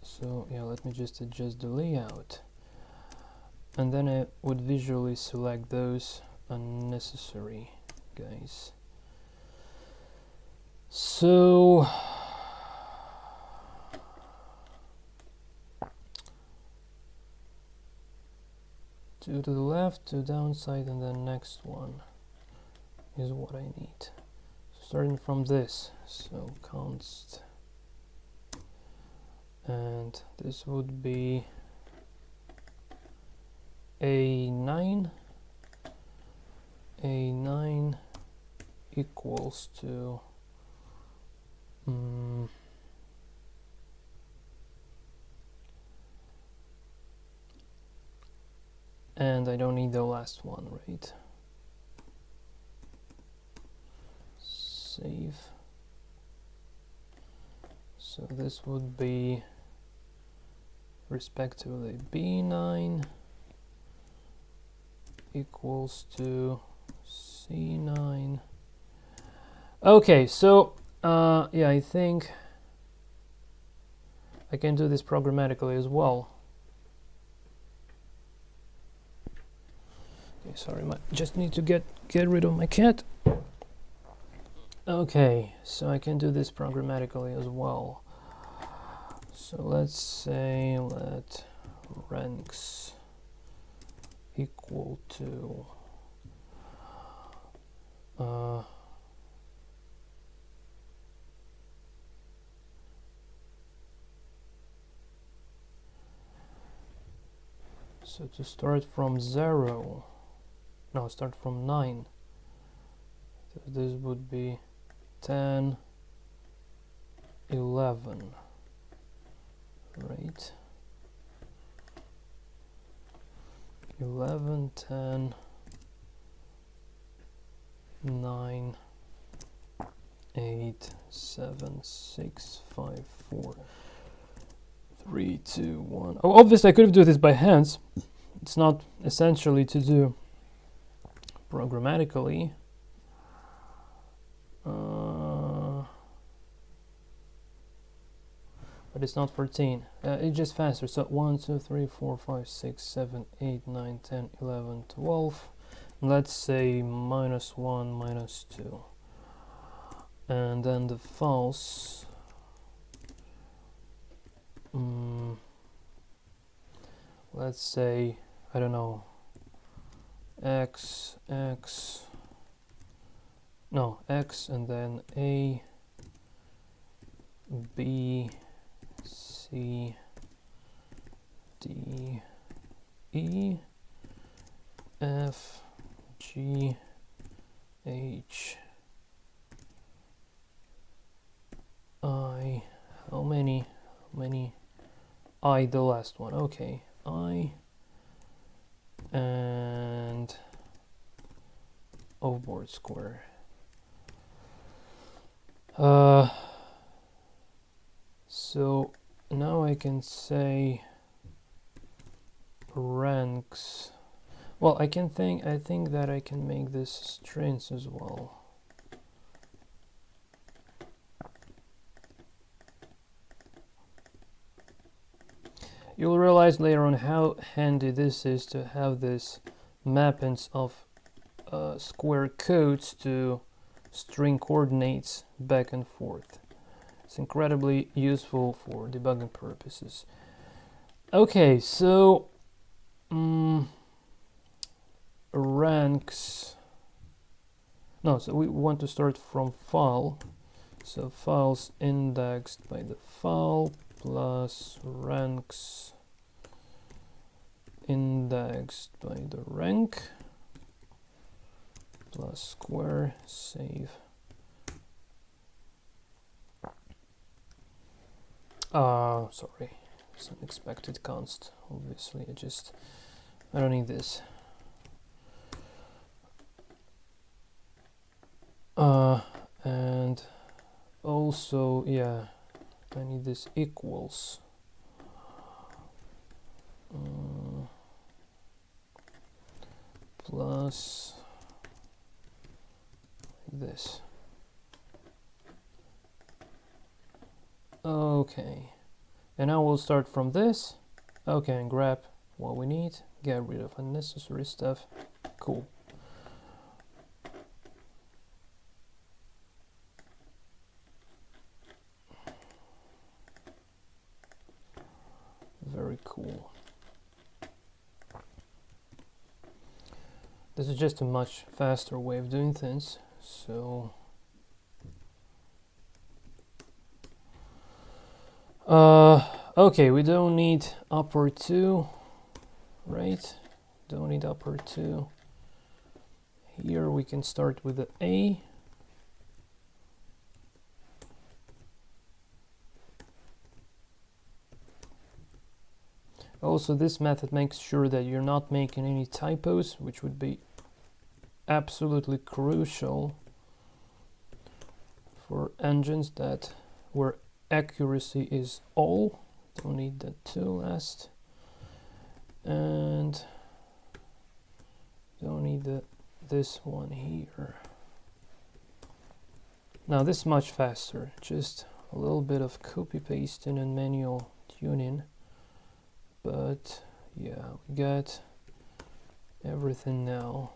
So yeah, let me just adjust the layout, and then I would visually select those unnecessary guys. So two to the left, two downside, and then next one is what I need. So starting from this, so const, and this would be A9 equals to and I don't need the last one, right? Save. So this would be respectively B9 equals to C9. Okay, so yeah, I think I can do this programmatically as well. Okay, sorry, just need to get rid of my cat. Okay, so I can do this programmatically as well. So let's say let ranks equal to so to start from 0, no, start from 9. So this would be 10, 11, right? 11, 10, 9, 8, 7, 6, 5, 4, 3, 2, 1. Oh, obviously I could have done this by hands. It's not essentially to do programmatically. But it's not 14. It's just faster. So 1, 2, 3, 4, 5, 6, 7, 8, 9, 10, 11, 12. Let's say -1, -2. And then the false. Let's say, I don't know, X, and then A, B, C, D, E, F, G, H, I. How many? I, the last one. Okay, I, and overboard square. So now I can say ranks. Well, I think that I can make this strings as well. You'll realize later on how handy this is to have this mappings of square codes to string coordinates back and forth. It's incredibly useful for debugging purposes. Okay, so ranks. No, so we want to start from file. So files indexed by the file plus ranks indexed by the rank plus square, save. Sorry, some expected const. Obviously, I don't need this. And also, yeah, I need this equals. Plus this. Okay, and now we'll start from this. Okay, and grab what we need, get rid of unnecessary stuff. Cool. Very cool. This is just a much faster way of doing things. So okay, we don't need upper 2, right? Don't need upper 2. Here we can start with the A. Also, this method makes sure that you're not making any typos, which would be absolutely crucial for engines where accuracy is all. Don't need the 2 last, and don't need this one here. Now this is much faster, just a little bit of copy pasting and manual tuning, but yeah, we got everything now.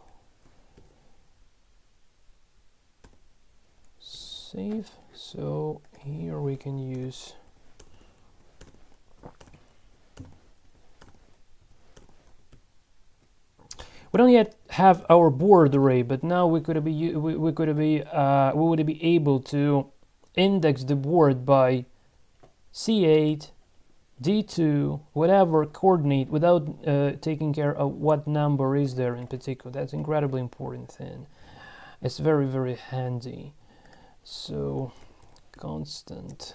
Save. So here we can use we don't yet have our board array, but now we would be able to index the board by C8, D2, whatever coordinate, without taking care of what number is there in particular. That's an incredibly important thing. It's very, very handy. So constant,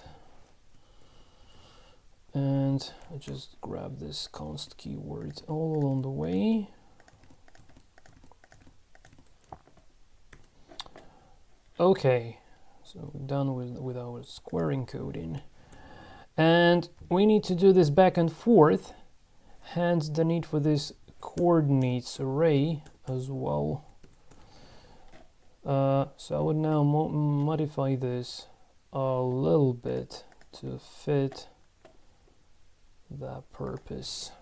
and I just grab this const keyword all along the way. Okay, so we're done with our square encoding, and we need to do this back and forth, hence the need for this coordinates array as well. So I would now modify this a little bit to fit that purpose.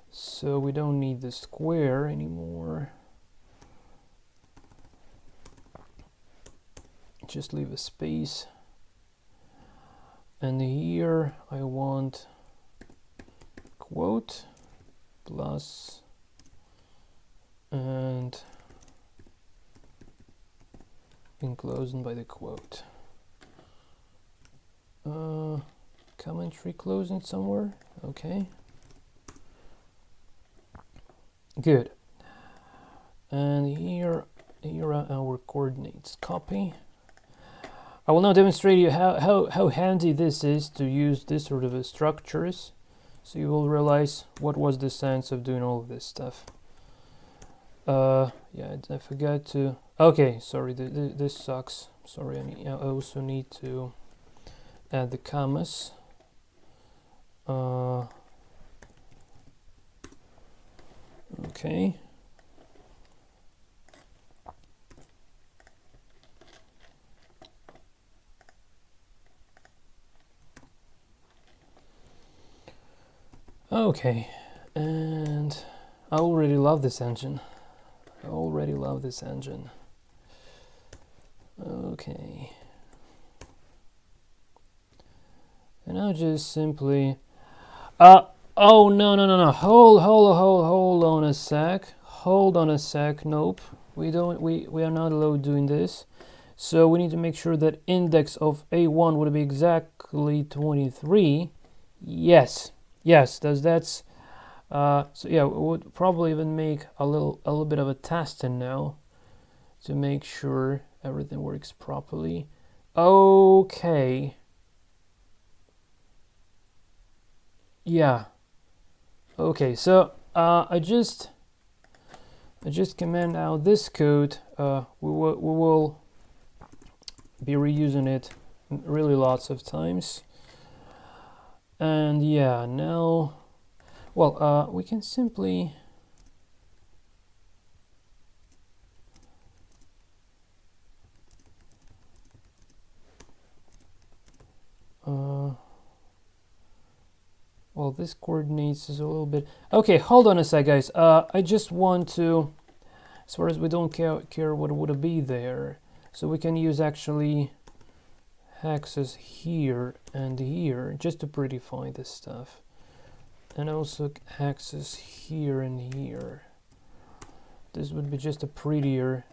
So we don't need the square anymore. Just leave a space, and here I want quote plus and enclosed by the quote. Commentary closing somewhere. Okay, good. And here are our coordinates. Copy. I will now demonstrate you how handy this is to use this sort of structures, so you will realize what was the sense of doing all of this stuff. Yeah, I forgot to. Okay, sorry, this sucks. Sorry, I also need to add the commas. Okay. Okay, and I already love this engine. I already love this engine. Okay. And I'll just simply oh no, hold on a sec. Nope. We are not allowed doing this. So we need to make sure that index of A1 would be exactly 23. Yes, that's so yeah, we would probably even make a little bit of a testing now to make sure everything works properly. Okay. Yeah. Okay, so I just command out this code. We will be reusing it really lots of times. And yeah, now, well, we can simply well, this coordinates is a little bit okay. Hold on a sec, guys. I just want to, as far as we don't care what would be there, so we can use actually hexes here and here just to prettify this stuff, and also hexes here and here. This would be just a prettier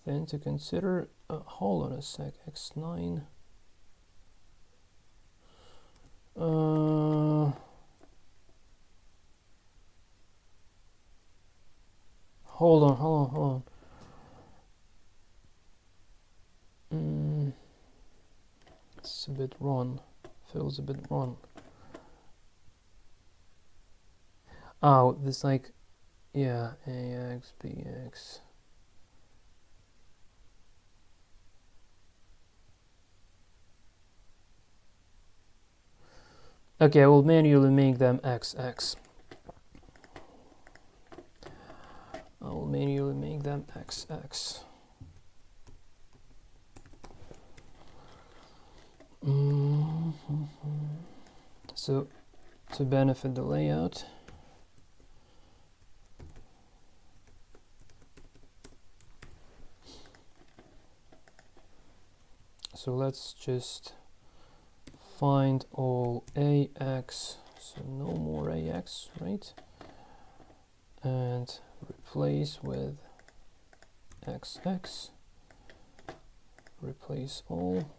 thing to consider. Hold on a sec. X9. Hold on. It's a bit wrong. Feels a bit wrong. Oh, this like, yeah, AX, BX. Okay, I will manually make them XX. I will manually make them XX. So, to benefit the layout, So let's just find all AX, so no more AX, right? And replace with XX, replace all,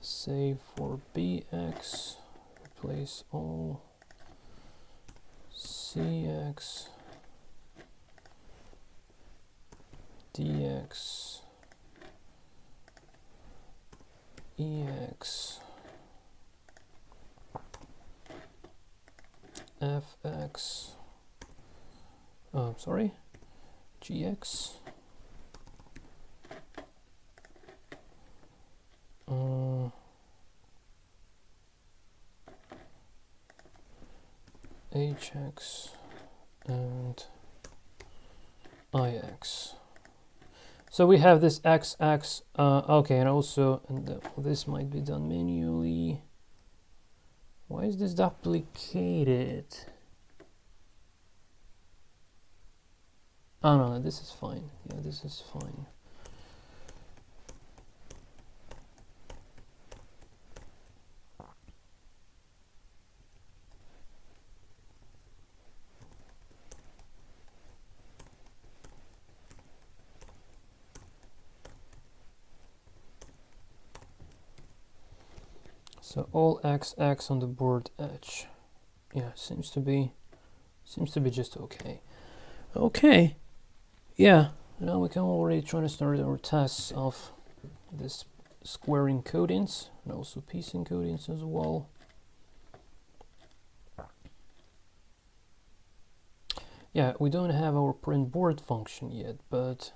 save for BX, replace all, CX, DX, EX, FX, sorry, GX, HX, and IX. So we have this XX, okay, and also, and this might be done manually. Why is this duplicated? Oh no, this is fine. Yeah, this is fine. So all XX on the board edge. Yeah, seems to be just okay. Okay. Yeah, now we can already try to start our tests of this square encodings and also piece encodings as well. Yeah, we don't have our print board function yet, but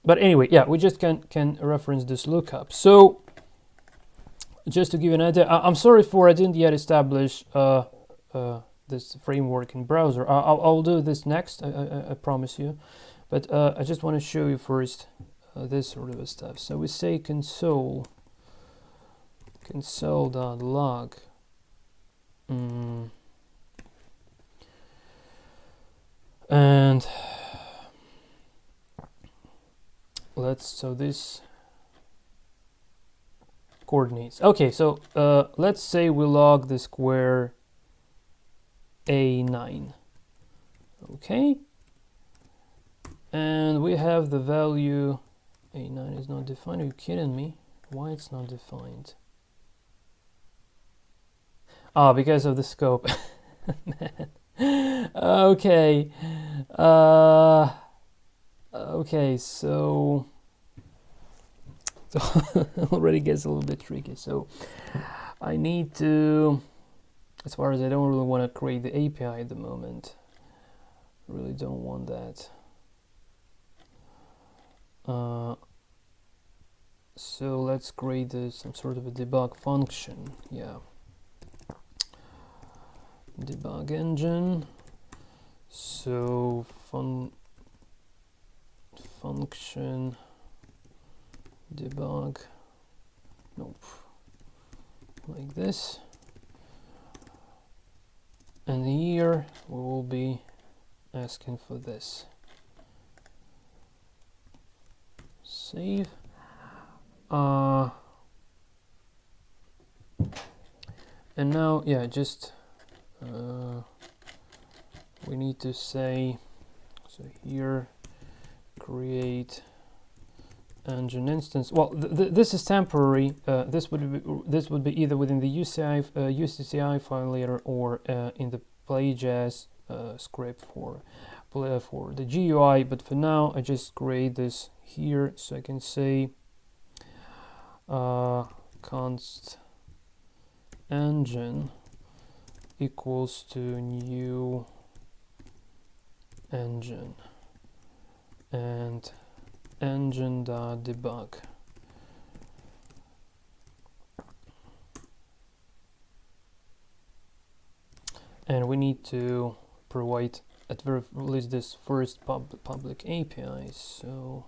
anyway, yeah, we just can reference this lookup. So just to give you an idea, I'm sorry for I didn't yet establish this framework in browser. I'll do this next, I promise you, but I just want to show you first this sort of stuff. So we say console.log, and so this coordinates. Okay, so let's say we log the square A9. Okay, and we have the value A9 is not defined. Are you kidding me? Why it's not defined? Ah, because of the scope. Man. Okay. Okay, so it already gets a little bit tricky. So I need to, as far as I don't really want to create the API at the moment. I really don't want that. So let's create some sort of a debug function. Yeah. Debug engine. So function debug. Nope. Like this. And here we will be asking for this. Save. And now, yeah, just we need to say, so here create engine instance. Well, this is temporary. This would be either within the UCCI file later or in the play.js script for the GUI. But for now, I just create this here, so I can say const engine equals to new engine and engine.debug. And we need to provide at very least this first public API. So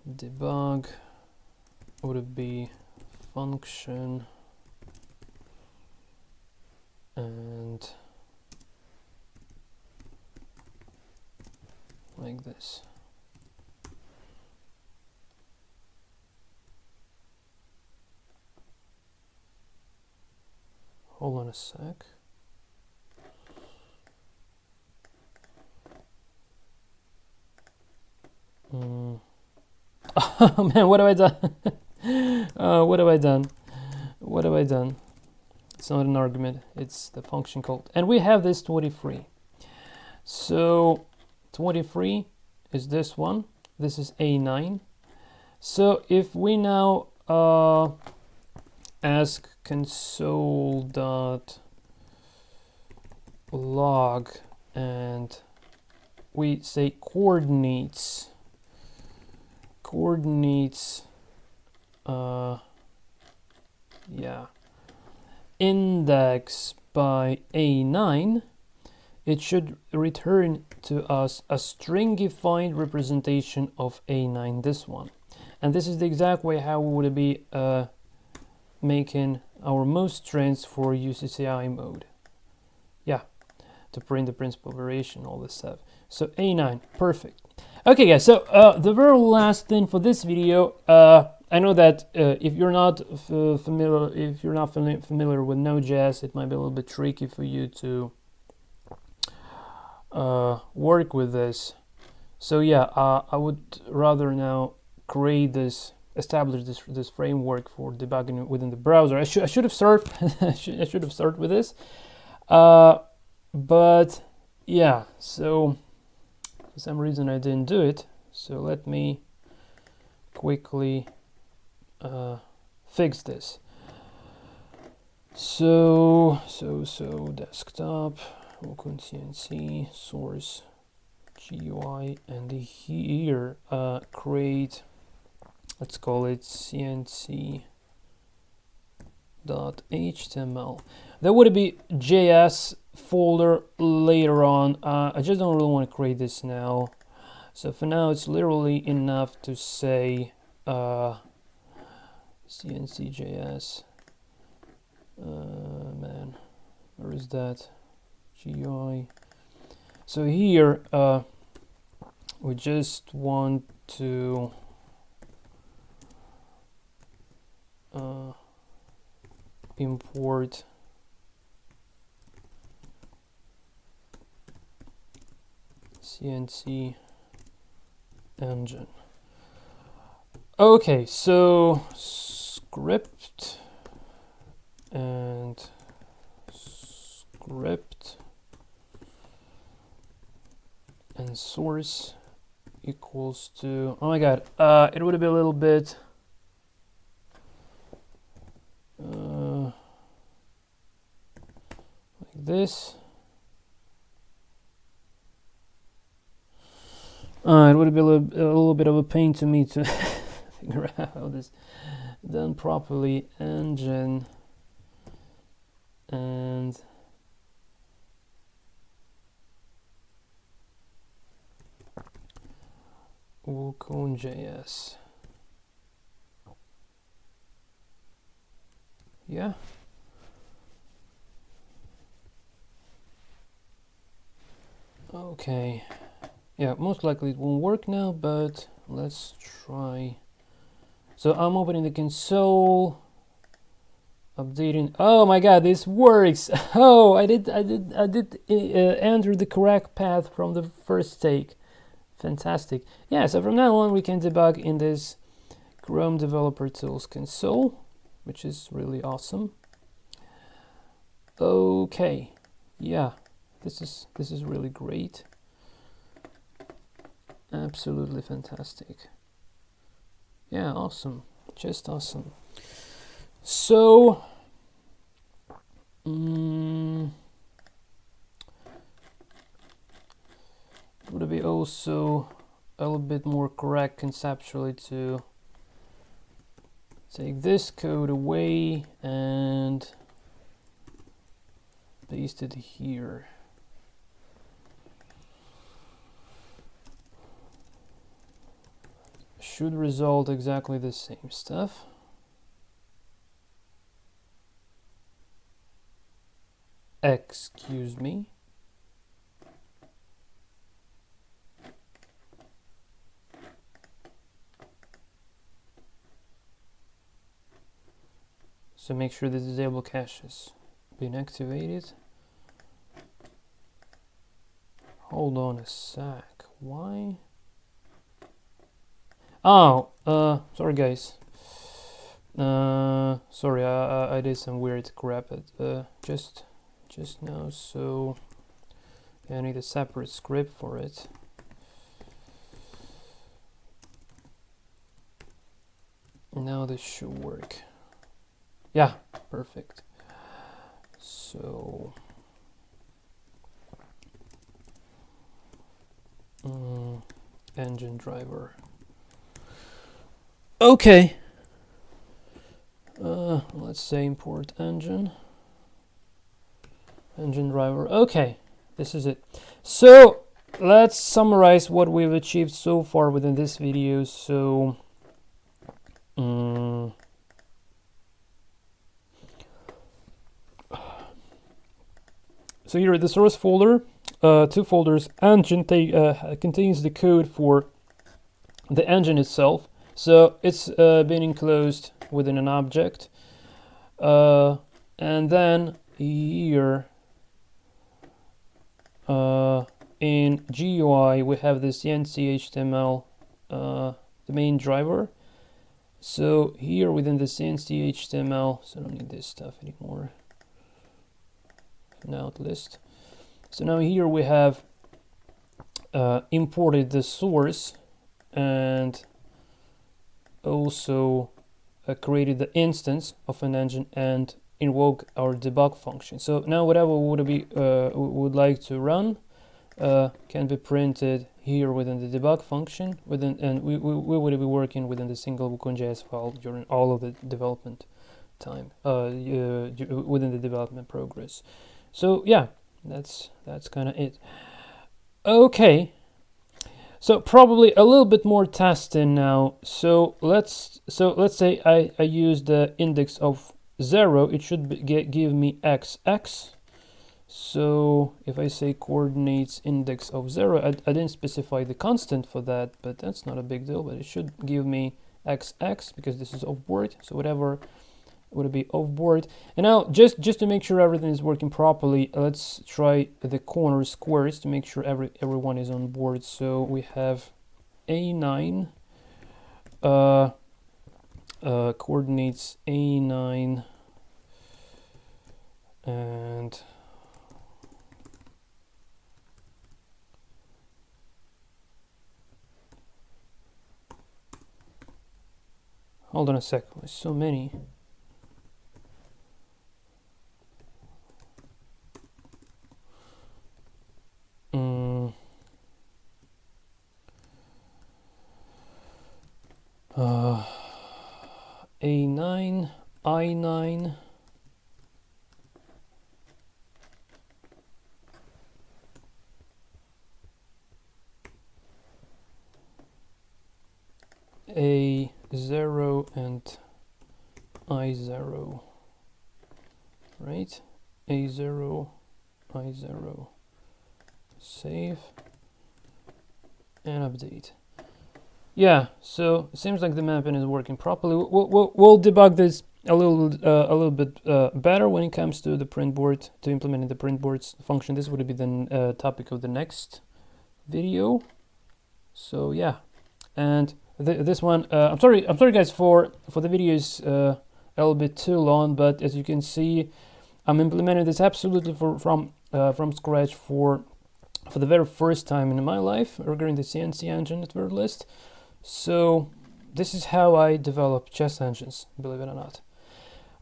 debug would be function and like this. Hold on a sec. Oh man, what have I done? What have I done? What have I done? It's not an argument, it's the function called. And we have this 23. So 23 is this one. This is A9. So if we now ask console.log and we say coordinates index by A9, it should return to us a stringified representation of A9, this one. And this is the exact way how we would be making our most strings for UCCI mode. Yeah, to print the principal variation, all this stuff. So A9, perfect. Okay guys, so the very last thing for this video, I know that if you're not familiar with Node.js, it might be a little bit tricky for you to work with this. So yeah, I would rather now establish this framework for debugging within the browser. I should have started I should have started with this, but yeah, so for some reason I didn't do it. So let me quickly fix this. So desktop, open Cnc, source, GUI, and here create, let's call it cnc.html. There would be JS folder later on. I just don't really want to create this now. So for now, it's literally enough to say cnc.js. Man, where is that? GUI. So here we just want to import Cnc Engine. Okay, so script and script and source equals to, oh my god, it would be a little bit like this. It would be a little bit of a pain to me to figure out how this done properly. Engine and Cone.js. Yeah. Okay. Yeah, most likely it won't work now, but let's try. So I'm opening the console, updating. Oh my god, this works! Oh, I did enter the correct path from the first take. Fantastic. Yeah, so from now on we can debug in this Chrome Developer Tools console, which is really awesome. Okay, yeah, this is really great. Absolutely fantastic. Yeah, awesome, just awesome. So would it be also a little bit more correct conceptually to take this code away and paste it here? Should result exactly the same stuff. Excuse me. So make sure the disable cache has been activated. Hold on a sec. Why? Oh, sorry guys. Sorry, I did some weird crap at just now. So I need a separate script for it. Now this should work. Yeah, perfect. So engine driver. Okay. Let's say import engine driver. Okay, this is it. So let's summarize what we've achieved so far within this video. So so here at the source folder, two folders. Engine contains the code for the engine itself. So it's been enclosed within an object. And then here in GUI we have the Cnc HTML, the main driver. So here within the Cnc HTML, so I don't need this stuff anymore. Now list. So now here we have imported the source and also created the instance of an engine and invoke our debug function. So now whatever would like to run can be printed here within the debug function, and we would be working within the single Wacom.js file during all of the development time, within the development progress. So yeah, that's kind of it. Okay, so probably a little bit more testing now. So let's say I use the index of 0. It should give me XX. So if I say coordinates index of 0, I didn't specify the constant for that, but that's not a big deal. But it should give me XX because this is off board. So whatever would be off board. And now just to make sure everything is working properly, let's try the corner squares to make sure everyone is on board. So we have A9 coordinates A9 and hold on a sec, there's so many. A9, I9, A0 and I0, right? A0, I0, save and update. Yeah, so it seems like the mapping is working properly. We'll debug this a little bit better when it comes to the print board, to implementing the print boards function. This would be the topic of the next video. So yeah, and this one, I'm sorry guys for the videos a little bit too long, but as you can see, I'm implementing this absolutely from scratch for the very first time in my life regarding the Cnc engine at very least. So this is how I develop chess engines, believe it or not.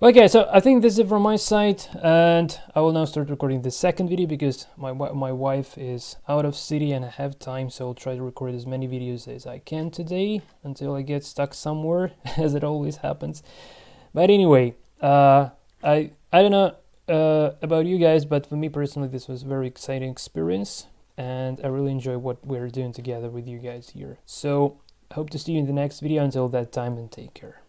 Okay, so I think this is it from my side, and I will now start recording the second video because my wife is out of city and I have time, so I'll try to record as many videos as I can today until I get stuck somewhere, as it always happens. But anyway, I don't know about you guys, but for me personally, this was a very exciting experience, and I really enjoy what we're doing together with you guys here. So I hope to see you in the next video. Until that time, and take care.